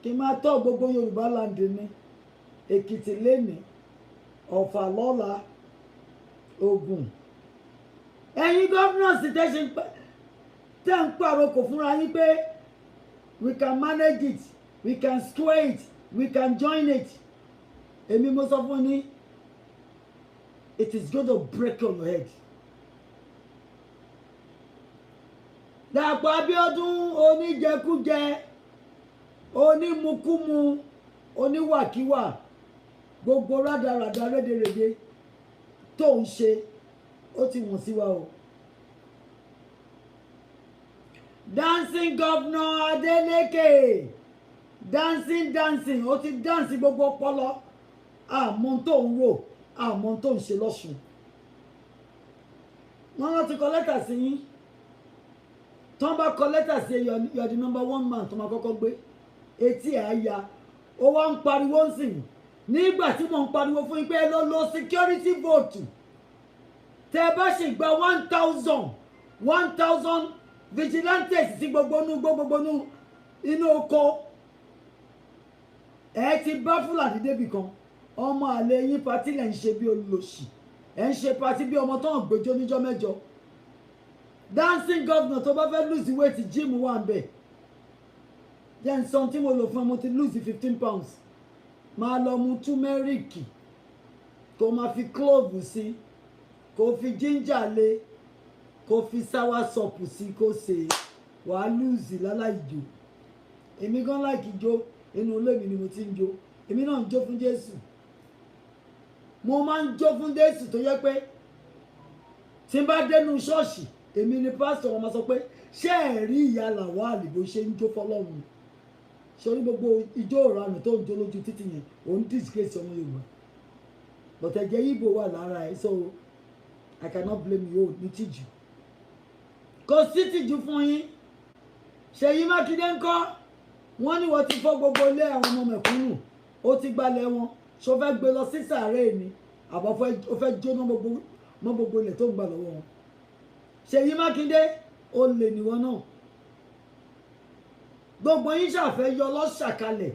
Speaker 2: kí n máa tọ́ gbogbo Yorùbá land ní Èkìtì lẹ́nìí Ọ̀fà lọ́la Ògùn ẹ̀yin gọ́fúnọ̀sì tẹ́ ń pàrokò fúnra yín pé we can manage it we can square it we can join it èmi mo sọ fún yín it is going to break on your head. Dàpọ̀ Abíọ́dún oníjẹkújẹ onímukúmu oníwàkíwà gbogbo rádaràdà rédèrèdè tó ń ṣe ó ti wọ̀n sí wa o. Dancing governor Adeleke dancing ó ti dáǹsì gbogbo ọpọlọ àmọ́ tó ń rò àmọ́ tó ń ṣe lọ́sùn. Wọ́n láti kọ lẹ́tà sí yín tó ń bá kọ lẹ́tà sí you are the number 1 man tó máa kọ́kọ́ gbé etí ẹ̀ á ya ó wá ń pariwo ń sìn nígbà tí mo ń pariwo fún yín pé ẹ lọ lo security vote tẹ bá sì gba 1000 vigilantes sí gbogbo nú inú oko ẹ ti bá Fúlàní débì kan ọmọ àlè yín patí lẹ̀ ń ṣe bí olóṣì ẹ̀ ń ṣe patí bí ọmọ tó ń gbẹjọ níjọ́ mẹ́jọ dancing governor tó bá fẹ́ lose weight gym wà ń bẹ̀ jẹ́ ń sọ tí mo lò fún ẹ mo ti lose 15 pounds máa lọ mu túmẹ́ríkì kó máa fi clove sí kó fi ginger lé kó fi sour soup sí kó ṣe wàá lose láláìjó èmi gan láìkí jó inú ilé mi ni mo ti ń jó èmi náà ń jó fún Jésù mo máa ń jó fún Jésù tó yẹ pé tí n bá dénú ṣọ́ọ̀ṣì èmi ni pásítọ̀ wọn máa sọ pé ṣé ẹ̀ rí ìyá Lawal bó ṣe ń jó fọlọ́run sórí gbogbo ijó ìranù tó ń jó lójú títì yẹn òun disgrace ọmọ Yorùbá but ẹ̀jẹ̀ Ìgbò wà lára ẹ̀ so I cannot blame you ní tìjú kò sí tìjú fún yín Ṣèyí Mákindé ńkọ́ wọ́n ní wọ́n ti fọ́ gbogbo ilé àwọn ọmọ mẹ̀kúnnù ó ti gbalẹ̀ wọn ṣó fẹ́ gbé lọ sí sàárè ni àbọ̀ ó fẹ́ jóná mọ́ gbogbo ilẹ̀ tó ń gbà lọ́wọ́ wọn Ṣèyí Mákindé ó lè níwọ̀n náà gbogbo yín ṣàfẹ́ yọ lọ́ṣàkalẹ̀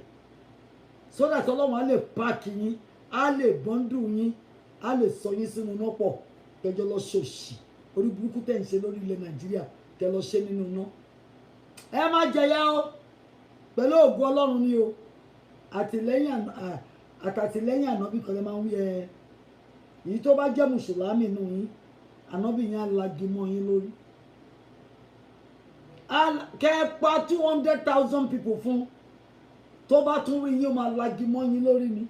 Speaker 2: sódà tọ́lọ́wọ́n á lè páàkì yín á lè bọ́ńdù yín á lè sọ yín sínú iná pọ̀ kẹjọ lọ ṣòṣì orí burúkú tẹ̀ ń ṣe lórí ilẹ̀ Nàìjíríà kẹ lọ ṣe nínú iná ẹ má jẹyà o pẹ̀lú ògùn Ọlọ́run ni o àtàtìlẹ́yìn ànábì kan lè máa ń wí ẹ èyí tó bá jẹ́ mùsùlùmí nù yín ànábì yẹn á lagi mọ́ yín lórí kẹ́ pa 200,000 people fún tó bá tún rí yín ó máa lagi mọ́ yín lórí ni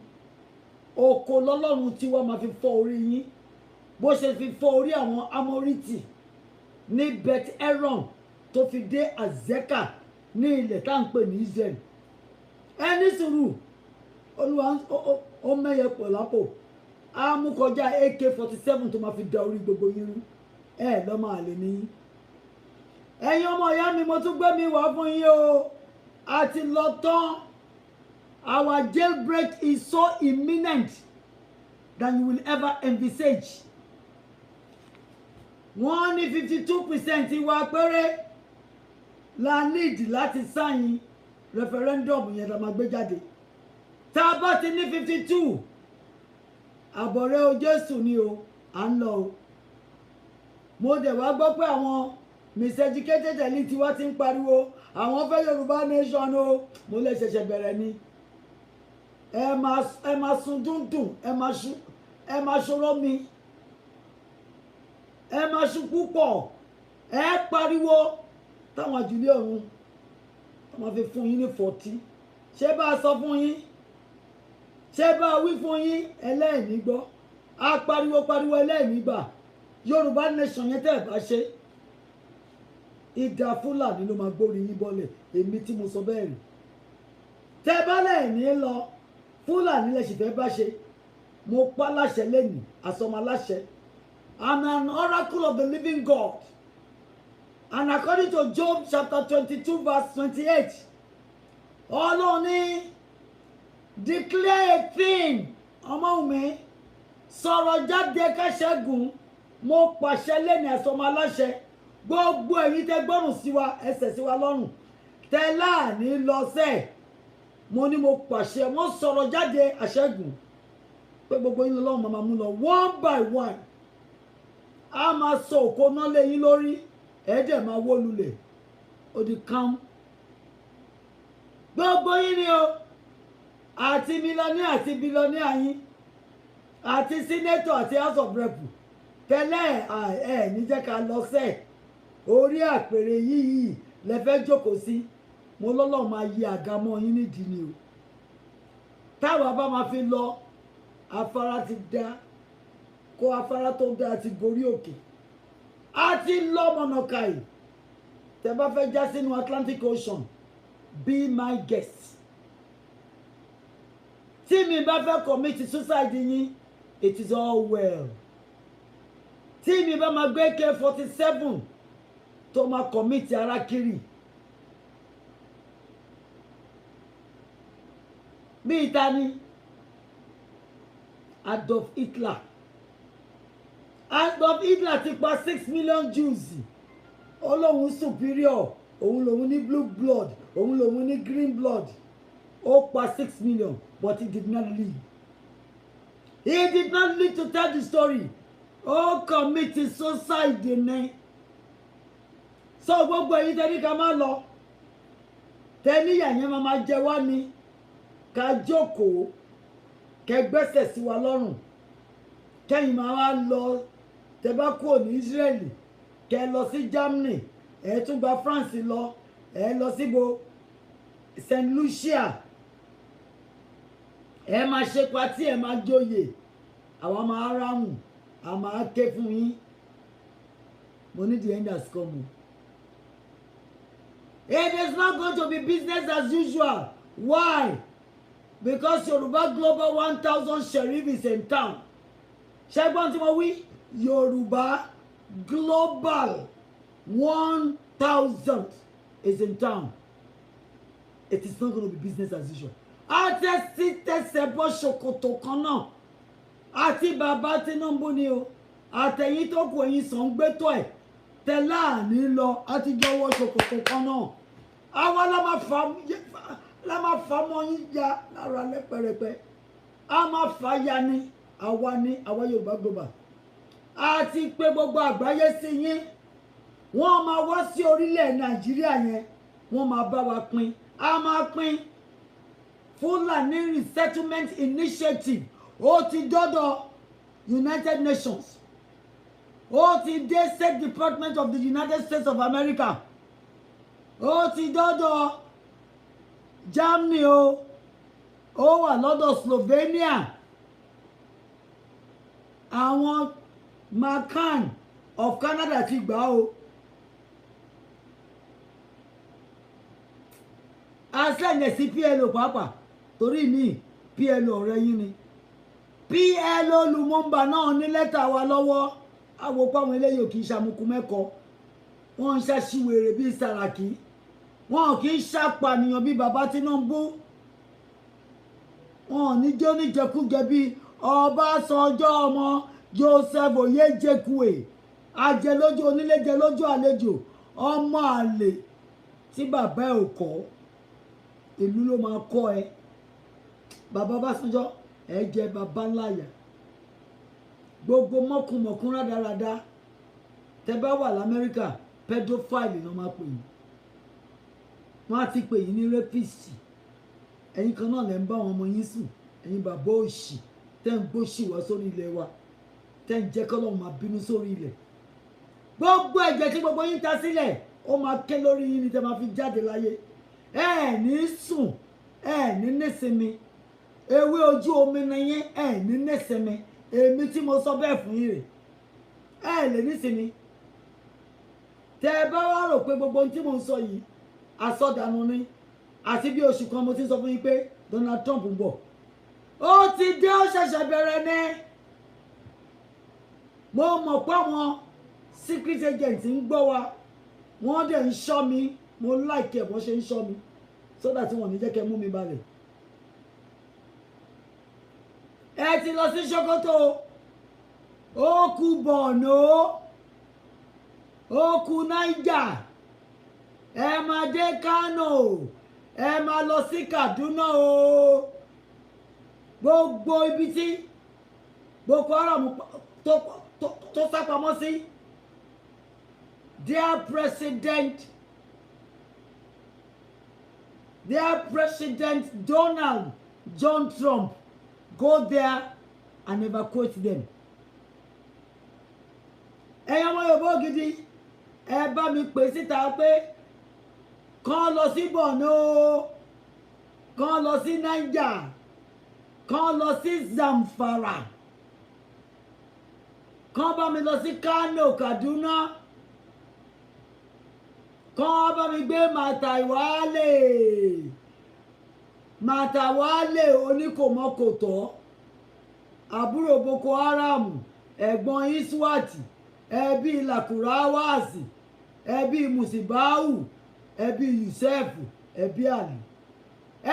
Speaker 2: òkò lọ́lọ́run tí wọ́n máa fi fọ́ orí yín bó ṣe fi fọ́ orí àwọn amórítì ní Beth Aaron tó fi dé Azeka ní ilẹ̀ tá à ń pè ní Israel ẹni sùúrù olúwa ó mẹ́yẹ pọ̀ lápò á mú kọjá AK-47 tó máa fi da orí gbogbo yín rú ẹ lọ́ máa lè ní ẹ̀yin ọmọ ìyá mi mo tún gbé mi wá fún yín o àti lọ tán our jailbreak is so imminent than you will ever envisage wọ́n ní 52% wa péré la need láti sáyìn referendum yẹn la máa gbé jáde tá a bá ti ní 52 àbọ̀rẹ́ o Jésù ni o à ń lọ o mo dẹ̀ wá gbọ́ pé àwọn miseducated elite wa ti ń pariwo àwọn fẹ́ Yorùbá nation o mo lè ṣẹ̀ṣẹ̀ bẹ̀rẹ̀ ni ẹ máa sun dúndùn ẹ máa ṣòro mi ẹ máa ṣu púpọ̀ ẹ pariwo táwọn àjùlé ọ̀run tó máa fi fún yín ní 40 ṣé bá a sọ fún yín ṣé bá a wí fún yín ẹlẹ́ẹ̀ní gbọ́ a pariwo ẹlẹ́ẹ̀ní gbà Yorùbá nation yẹn tẹ́ ẹ̀ bá ṣe ìdá Fúlàní ló máa gbórí yín bọ́lẹ̀ èmi tí mo sọ bẹ́ẹ̀ rí tẹ́ bá lẹ́ẹ̀ní lọ Fúlàní lẹ sì fẹ́ bá ṣe mo pa láṣẹ lẹ́nìí àsọmọ láṣẹ I'm an oracle of the living God. And according to Job chapter 22 verse 28, Ọlọ́run ní declare a thing, ọmọ mi, sọ̀rọ̀ jáde káṣẹ́gun, mo pàṣẹ lẹ́nu ẹ̀sọ́mọ aláṣẹ, gbogbo èyí tẹ́ gbọ́rùn sí wa, ẹsẹ̀ sí wa lọ́rùn, tẹ́ láàní lọ́sẹ̀, mo ní mo pàṣẹ, mo sọ̀rọ̀ jáde àṣẹ́gun, pé gbogbo yín lọ́wọ́ máa mú lọ one by one, a máa sọ òkò náà lé yín lórí ẹ̀ẹ́dẹ̀ máa wó lulẹ̀ ó di kán gbogbo yín ni o àti mílíọ̀nì àti bílíọ̀nì yín àti sínétọ̀ àti house of rep tẹ́lẹ̀ ẹ̀ ní jẹ́ ká lọ sẹ́ orí àpèrè yìí lẹ fẹ́ jókòó sí mo lọ́lọ́ máa yí àga mọ́ yín nídìí ni o táwa bá máa fi lọ afárá ti dá kó afárá tó dá ti gorí òkè àti lọ́mọ̀nàkà yìí tẹ́ bá fẹ́ já sínú Atlantic Ocean be my guest tí mi bá fẹ́ commit suicide yín it is all well tí mi bá máa gbé AK-47 tó máa commit ara kiri bí ìta ni Adolf Hitler ti pa 6 million Jews Ọlọ́run superior òun lòun ní blue blood òun lòun ní green blood ó pa 6 million but he did not live. He did not live to tell the story. Ó commit suicide ní. So gbogbo èyí tẹ́lí ká máa lọ tẹ́níyà yẹn máa jẹ wá ní ká jókòó kẹ́ gbẹ́sẹ̀ sí wa lọ́rùn kẹ́yìn máa wá lọ tẹ́ bá kúrò ní Israeli kẹ́ lọ sí Germany ẹ tún gba France lọ ẹ lọ síbo Saint Lucia ẹ máa ṣe patí ẹ máa jóyè àwa máa ráhùn a máa ké fún yín mo ní the end has come. It is not going to be business as usual. Why? Because Yoruba Global 1000 Sheriff is in town. Ṣẹ́gbọ́n tí mo wí Yoruba Global 1000 is in town. It is not going to be business as usual. Àtẹ̀sí tẹ̀sẹ̀ bọ́ ṣòkòtò kan náà. Àti bàbá Tinubu ni o. Àtẹ̀yìn tó kù ẹ̀yìn sàn gbé tó ẹ̀. Tẹ̀lé àní lọ àti jọwọ́ ṣòkòtò kan náà. Àwa la máa fà mọ́ yín ya lára lẹ́pẹ̀rẹ̀pẹ̀. A máa fà ya ni àwa Yorùbá Global. Àti pé gbogbo àgbáyé sí yín. Wọ́n máa wá sí orílẹ̀ Nàìjíríà yẹn. Wọ́n máa bá wa pín. A máa pín. Fulani Resettlement Initiative ó ti dọ́dọ̀ United Nations. Ó ti dé State Department of the United States of America. Ó ti dọ́dọ̀ Germany o. Ó wà lọ́dọ̀ Slovenia. Àwọn Nkan of Canada ti gbà o. A sẹ́yìn sí PLO pàápàá torí mi PLO ọ̀rẹ́ yín ni. PLO Lumumba náà ní lẹ́tà wa lọ́wọ́. Àwọ̀ pàwọn eléyìí ò kì í ṣàmùkù mẹ́kọ̀ọ́. Wọ́n ń ṣàṣìwèrè bíi Sàràkí. Wọ́n kì í ṣàpànìyàn bíi bàbá Tinubu. Wọ́n ní jẹ́ oníjẹkújẹ bíi Ọbásanjọ́ ọmọ Joseph Oyejekwe. Ajẹlójú onílé jẹ lójú àlejò. Ọmọ àlè tí bàbá ẹ̀ ò kọ́. Ìlú ló máa kọ́ ẹ. Bàbá Ọbásanjọ́ ẹ jẹ bàbá ńláyà. Gbogbo mọ́kùnmọ̀kún rádaràda tẹ bá wà l'Amẹ́ríkà pedophile ló máa pè yín. Wọ́n á ti pè yín ní rapist. Ẹ̀yin kan náà lẹ ń bá àwọn ọmọ yín sùn. Ẹ̀yin bàbá òṣì tẹ́ ń gbóṣì wá sórí ilẹ̀ wa tẹ́ ń jẹ́ k'Ọlọ́run máa bínú sórí ilẹ̀. Gbogbo ẹ̀jẹ̀ tí gbogbo yín ta sílẹ̀ ó máa ké lórí yín ni tẹ́ máa fi jáde láyé. Ẹ ní sùn ẹ ní nísinmi ewé ojú omi ni yín ẹ ní nísinmi èmi tí mo sọ bẹ́ẹ̀ fún yín rè ẹ lè nísinmi. Tẹ́ ẹ bá wá rò pé gbogbo ohun tí mo ń sọ yìí àsọdànù ni àti bí oṣù kan mo ti sọ fún yín pé Donald Trump ń bọ̀ ó ti dé ó ṣẹ̀ṣẹ̀ bẹ̀rẹ̀ ní. Mo mọ̀ pé àwọn secret agent ń gbọ́ wa wọ́n dẹ̀ ń ṣọ́ mi mo like ẹ̀ bọ́n ṣe ń ṣọ́ mi so that wọ́n ní jẹ́ kẹ́ mú mi balẹ̀. Ẹ ti lọ sí Sokoto ó kù Borno ó kù Niger ẹ máa dé Kano ẹ máa lọ sí Kaduna o. Gbogbo ibi tí Boko Haram tó sápamọ́ sí. Dear President Donald John Trump, go there and evacuate them. Ẹ̀yin ọmọ Yorùbá gidi ẹ bá mi pè síta pé kàn lọ sí Borno kàn lọ sí Niger kàn lọ sí Zamfara kàn bá mi lọ sí Kano Kaduna kàn bá mi gbé Màtàwálé oníkòmọ́kòtọ́ àbúrò Boko Haram ẹ̀gbọ́n Iswati ẹbí Lakurawasi ẹbí Musibau ẹbí Yusuf ẹbí Ali.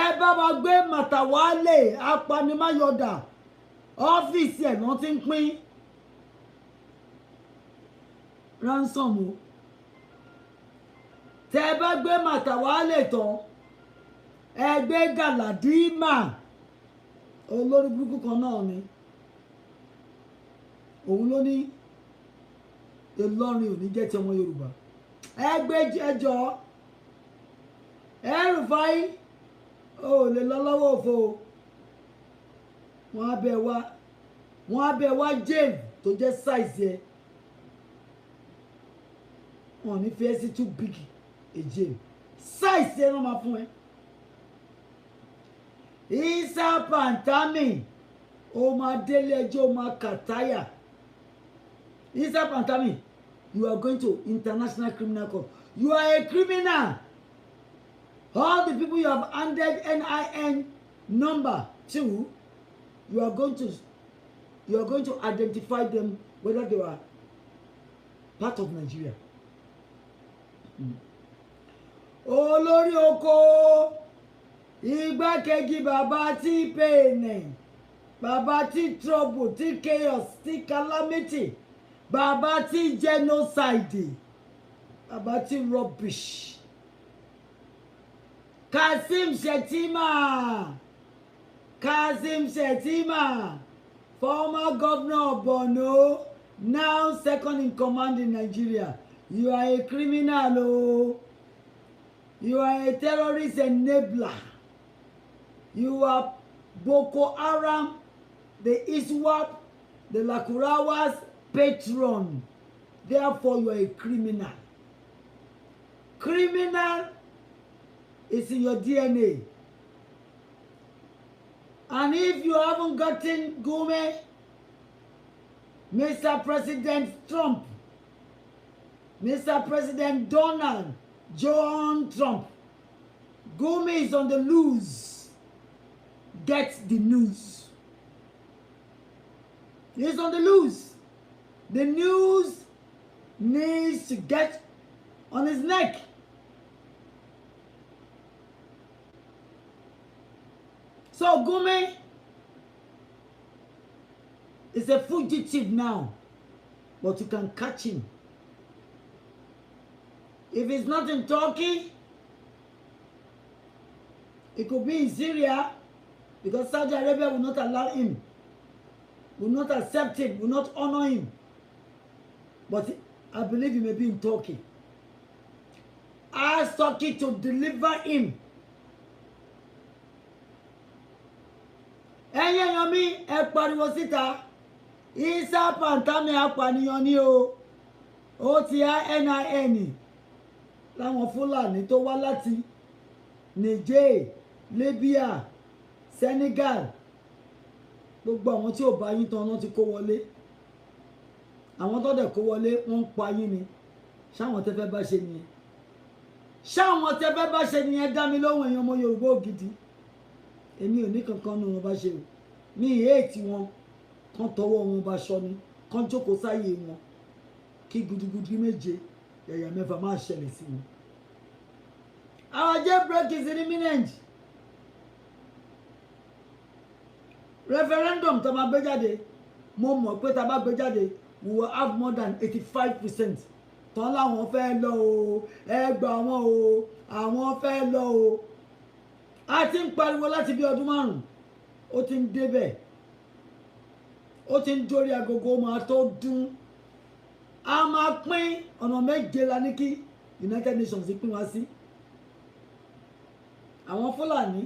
Speaker 2: Ẹ bá wa gbé Màtàwálé apanimáyọ̀dà ọ́fíìsì ẹ̀ náà ti ń pín ransom o tẹ́ bá gbé Màtàwálè tán ẹ gbé Gàládímà olórí burúkú kan náà ni òun ló ní Ìlọrin ò ní jẹ́ ti ọmọ Yorùbá ẹ gbé ẹjọ́ El-Rufai ò lè lọ lọ́wọ́ òfo wọ́n á bẹ̀ wá jail tó jẹ́ size ẹ wọ́n ní fẹ́ sí too big a jail size ẹ ló máa fún ẹ. Isa Pantami ó máa délé ẹjọ́ ó máa kàtáyà. Isa Pantami, you are going to International Criminal Court. You are a criminal. All the people you have handed NIN number to, you are going to identify them whether they were part of Nigeria. Olórí oko igbákejì bàbá tí pain, bàbá tí trouble, tí chaos, tí calamity, bàbá tí genocide, bàbá tí rubbish. Kasim Shettima, former governor of Borno, now second in command in Nigeria. You are a criminal, oh. You are a terrorist enabler. You are Boko Haram, the ISWAP, the Lakurawa's patron. Therefore, you are a criminal. Criminal is in your DNA. And if you haven't gotten Gume, Mr. President Trump, Mr. President Donald John Trump, Gume is on the loose. Get the news. He's on the loose. The news needs to get on his neck. So Gume is a fugitive now, but you can catch him. If he's not in Turkey, it could be in Syria, because Saudi Arabia will not allow him, will not accept him, will not honor him. But I believe he may be in Turkey. Ask Turkey to deliver him. Ẹ̀yin èèyàn mi, ẹ pariwo síta. Isa Pantami apànìyàn ni o. Ó ti há NIN láwọn Fúlàní tó wá láti Niger, Libya, Senegal. Gbogbo àwọn tí ò bá yín tán náà ti kó wọlé. Àwọn tó dẹ̀ kó wọlé wọ́n ń pa yín ni. Ṣáwọn tẹ́ fẹ́ bá ṣe nìyẹn. Ṣáwọn tẹ́ fẹ́ bá ṣe nìyẹn dá mi lóhùn èèyàn ọmọ Yorùbá ògidì. Èmi ò ní kankan nù wọn bá ṣe o. Ní èètì wọn kán tọwọ́ wọn bá ṣọ ni kán jókòó sáyé wọn kí gudugudu méje yàyà mẹ́fà máa ṣẹlẹ̀ sí wọn. Our jailbreak is imminent. Referendum tó máa gbé jáde, mo mọ̀ pé tá a bá gbé jáde we will have more than 85% tán láwọn fẹ́ lọ o, ẹ gbà wọn o, àwọn fẹ́ lọ o. A ti ń pariwo láti bí ọdún márùn-ún, ó ti ń débẹ̀, ó ti ń dórí agogo máa tó dún. A máa pín ọ̀nà méje la ní kí United Nations pín wá sí. Àwọn Fúlàní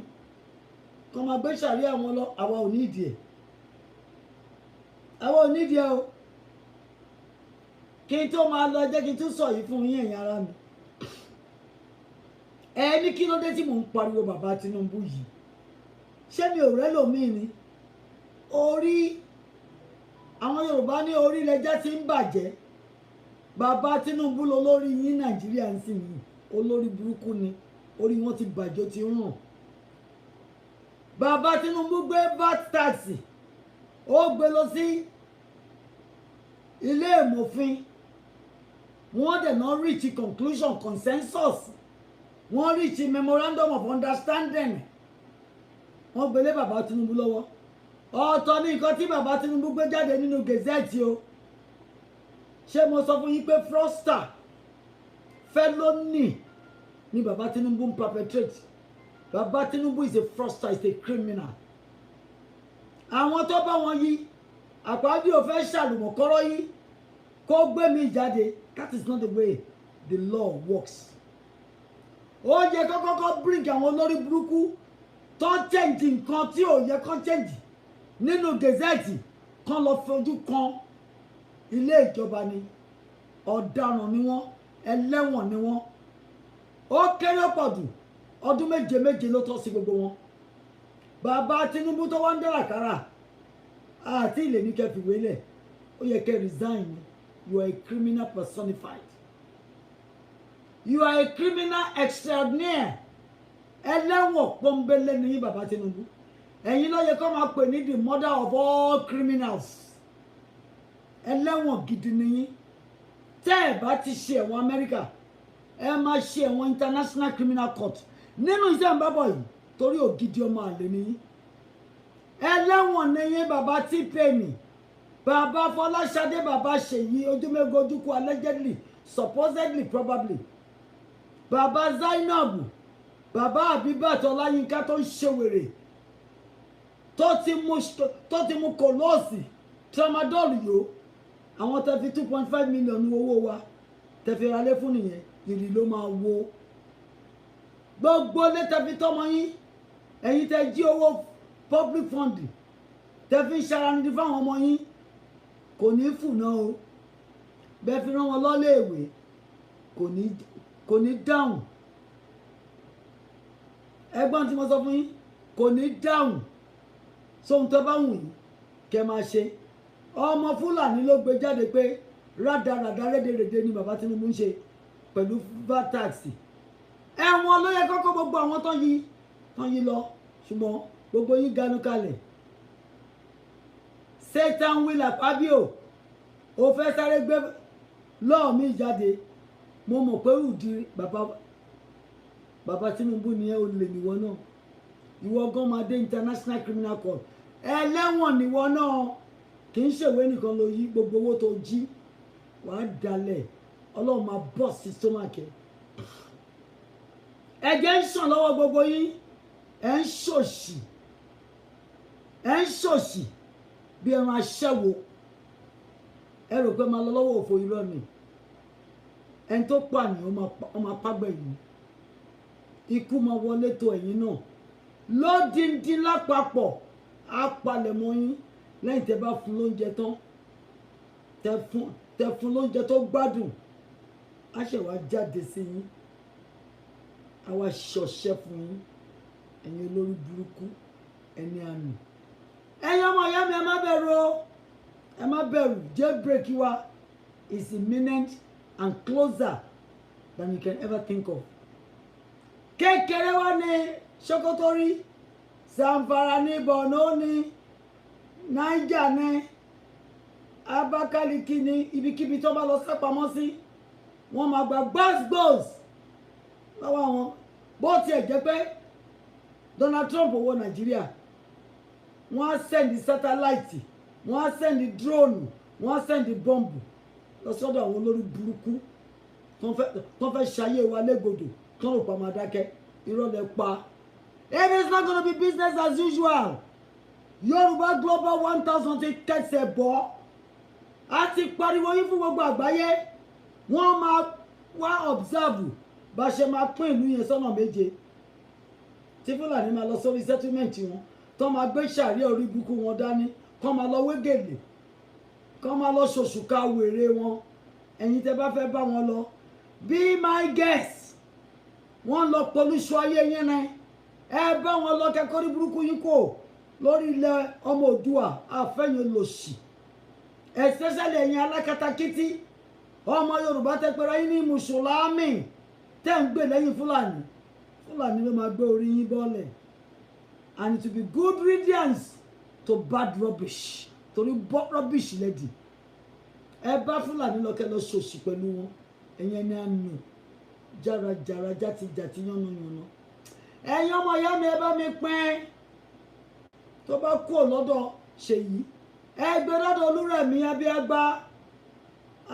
Speaker 2: kọ́ máa gbé sàrí àwọn lọ, àwa ò ní ìdí ẹ̀. Àwa ò ní ìdí ẹ̀ o. Kí n tó máa lọ jẹ́ kí n tún sọ yìí fún yín ẹ̀yin ará mi. Ẹ ní kí ló dé tí mò ń pariwo bàbá Tinubu yìí? Ṣé mi ò rẹ́lòmíì ni? Orí àwọn Yorùbá ní orí lẹjá tí ń bàjẹ́. Bàbá Tinubu lolórí yín Nàìjíríà ń sìn yìí. Olórí burúkú ni. Orí wọn ti bàjẹ́ ó ti ràn. Bàbá Tinubu gbé VAT tax. Ó gbé lọ sí ilé ìmọ̀fin. Wọ́n dẹ̀ náà reach conclusion consensus. Wọ́n reach memorandum of understanding. Wọ́n gbélé bàbá Tinubu lọ́wọ́. Ọ̀tọ̀ ní nǹkan tí bàbá Tinubu gbé jáde nínú gazette o. Ṣé mo sọ fún yín pé fraudster, felony, ni bàbá Tinubu ń perpetrate. Bàbá Tinubu is a fraudster, is a criminal. Àwọn tó bá wọn yí Akpabio fẹ́ ṣàlùmọ̀kọ́rọ́ yìí kó gbé mi jáde. That is not the way the law works. Ó yẹ kọ́kọ́kọ́ bring àwọn olórí burúkú tó change nǹkan tí ò yẹ kó change nínú gazette kan lọ fojú kan ilé ìjọba ni. Ọ̀daràn ni wọ́n, ẹlẹ́wọ̀n ni wọ́n. Ó kéré pọ̀ jù ọdún méje ló tọ́ sí gbogbo wọn. Bàbá Tinubu tó wá ń dára kára àti ilé ní kẹfìwé lẹ̀ ó yẹ kẹ́ resign. You are a criminal personified. You are a criminal extraordinaire. Ẹlẹ́wọ̀n pọ́nbélé ni yín bàbá Tinubu. Ẹ̀yin ló yẹ kó máa pè ní the mother of all criminals. Ẹlẹ́wọ̀n gidi ni yín. Tẹ́ ẹ̀ bá ti ṣe ẹ̀wọ̀n Amẹ́ríkà ẹ máa ṣe ẹ̀wọ̀n International Criminal Court nínú iṣẹ́ ìbábọ̀ yìí torí ògidì ọmọ àlè ni yín. Ẹlẹ́wọ̀n ni yín bàbá T-Pain, bàbá Fọláṣadé, bàbá Ṣèyí ojúmẹ́gojúkú allegedly supposedly probably bàbá Zainab, bàbá Abibat Ọláyínká tó ń ṣe wèrè tó ti mú kòlóòsì tramadol yó. Àwọn tẹ́ fi 2.5 million owó wa tẹ́ fi ra lé fún nìyẹn ìrì ló máa wo. Gbogbo lé tẹ́ fi tọ́mọ yín ẹ̀yin tẹ́ jí owó public fund tẹ́ fi ń ṣaranidi fáwọn ọmọ yín kò ní fùnà o. Bẹ́ẹ̀ fi rán wọn lọ́lé ìwé kò ní dáhùn. Ẹgbọ́n tí mo sọ fún yín kò ní dáhùn. Sóhun tó bá wù yín kẹ́ máa ṣe. Ọmọ Fúlàní ló gbé jáde pé rádaràdà rédèrèdè ni bàbá Tinubu ń ṣe pẹ̀lú VAT tax. Ẹ̀wọ̀n ló yẹ kọ́kọ́ gbogbo àwọn tán yí lọ ṣùgbọ́n gbogbo yín ganu kalẹ̀. Satan will Akpabio ó fẹ́ sáré gbé lọ́ọ̀ mi jáde. Mo mọ̀ pé rùdí bàbá Tinubu ni ẹ ò lè níwọ náà. Ìwọ gan máa dé International Criminal Court. Ẹlẹ́wọ̀n níwọ náà kì í ṣèwé nìkan ló yí gbogbo owó tó jí wàá dalẹ̀. Ọlọ́run máa bọ̀ sí stomach ẹ̀. Ẹ̀jẹ̀ ń ṣàn lọ́wọ́ gbogbo yín. Ẹ̀ ń ṣòṣì bí ẹran aṣẹ́wó. Ẹ rò pé máa lọ lọ́wọ́ òfò irọ́ ni. Ẹni tó pààyàn ó máa pàgbẹ̀yìn. Ikú máa wọlé tó ẹ̀yin náà lódìndín lápapọ̀. Á palẹ̀mọ́ yín lẹ́yìn tẹ́ bá fún lóúnjẹ tán tẹ́ fún lóúnjẹ tó gbádùn. Á ṣẹ̀ wá jáde sí yín. Á wá ṣọṣẹ́ fún yín. Ẹ̀yin olórí burúkú ẹni àná. Ẹ̀yin ọmọ ìyá mi ẹ má bẹ̀rù o. Ẹ má bẹ̀rù. Jailbreak wa is imminent and closer than you can ever think of. Kékeré wá ní Sokoto rí, Zamfara ní, Borno ní, Niger ní, Abakaliki ní, ibikíbi tó bá lọ sápamọ́ sí wọ́n máa gba gbọ́s lọ́wọ́ wọn. Bó tiẹ̀ jẹ́ pé Donald Trump wọ Nàìjíríà wọ́n á sẹ́ndì sátáláìtì, wọ́n á sẹ́ndì dróònù, wọ́n á sẹ́ndì bọ́ǹbù lọ sọ́dọ̀ àwọn olórí burúkú tó fẹ́ ṣayé wa légbodò tó rò pa máa dákẹ́. Irọ́ lẹ pa. It is not going to be business as usual. Yorùbá Global 1000 ti kẹsẹ̀ bọ́. A ti pariwo yín fún gbogbo àgbáyé. Wọ́n máa wá observe bá ṣe máa pín ìlú yẹn sọ́nà méje. Tí Fúlàní máa lọ sórí settlement wọn tó máa gbé ṣàrí orí burúkú wọn dání kó máa lọ wégèlè kó máa lọ ṣòṣùkà wèrè wọn. Ẹ̀yin tẹ́ bá fẹ́ bá wọn lọ be my guest. Wọ́n lọ polúṣọ ayé yẹn náà. Ẹ bá wọn lọ kẹ́kọ̀ọ́ rí burúkú yín kò lórí ilẹ̀ ọmọ Òdùà àfẹ́yìn lòṣì. Especially ẹ̀yin alákatakítí ọmọ Yorùbá tẹ́ pẹ́ra yín ní mùsùlùmí tẹ́ ń gbé lẹ́yìn Fúlàní. Fúlàní ló máa gbé orí yín bọ́ọ̀lẹ̀. And it will be good riddance to bad rubbish. Torí rubbish lẹ́dì. Ẹ bá Fúlàní lọ kẹ́ lọ ṣòṣì pẹ̀lú wọn. Ẹ̀yin ẹni àánú járajàra játijàti yánnayànna. Ẹ̀yin ọmọ ìyá mi ẹ bá mi pín. Tó bá kú lọ́dọ̀ Ṣèyí ẹ gbé lọ́dọ̀ Olúrẹ̀mí Abíágbá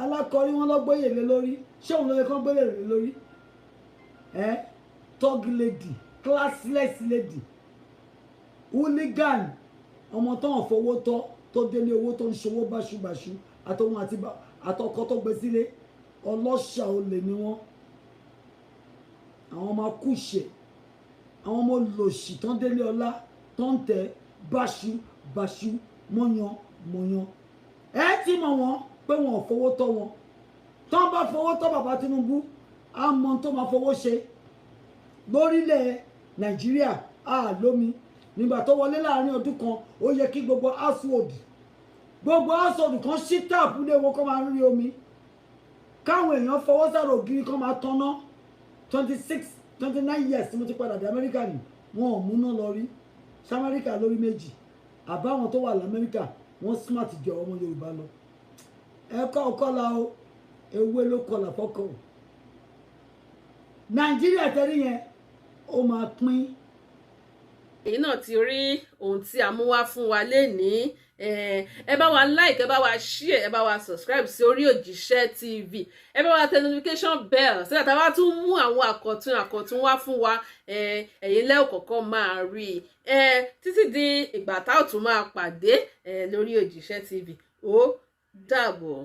Speaker 2: alákọ̀ọ́rí wọn lọ gbóyè lé lórí. Ṣé òun ló yẹ kán gbélé lé lórí? thug lady classless lady hooligan ọmọ tó ń fowó tọ́ tó délé owó tó ń ṣòwò báṣubàṣu àtọwọn àtọkọ tó gbé sílé ọlọ́ṣà olè ni wọ́n àwọn ọmọ akúṣe àwọn ọmọ lòṣì tó ń délé ọlá tó ń tẹ báṣubàṣu mọ́yán ẹ ti mọ̀ wọ́n pé wọn ò fowó tọ́ wọn tó ń bá fowó tọ́ bàbá Tinubu á mọ tó máa fowó ṣe lórílẹ̀ Nàìjíríà á lómi nígbà tó wọlé láàrin ọdún kan ó yẹ kí gbogbo household kan ṣí táàpù lé wọn kó máa rí omi káwọn èèyàn fọwọ́ sára ògiri kan máa tanná 29 years tí mo ti padà dé Amẹ́ríkà ni wọn ò múná lọ rí s'Amẹ́ríkà lórí méjì àbáwọn tó wà l'Amẹ́ríkà wọ́n smart jọ ọmọ Yorùbá lọ ẹ̀kọ́ ọkọ́la o ewé ló kọlà fọ́kọ̀ Nàìjíríà tẹ́rí yẹn ó máa pín.
Speaker 1: èyí náà ti rí ohun tí a mú wá fún wa lénìí ẹ bá wa like ẹ bá wa share ẹ bá wa subscribe sí orí Òjíṣẹ́ TV ẹ bá wa tẹ notification bell sí àtàwọn bá tún mú àwọn àkọ̀tun wá fún wa ẹ̀yin lẹ́ ò kọ́kọ́ máa rí títí di ìgbà tá ò tún máa pàdé lórí Òjíṣẹ́ TV ó dàbọ̀.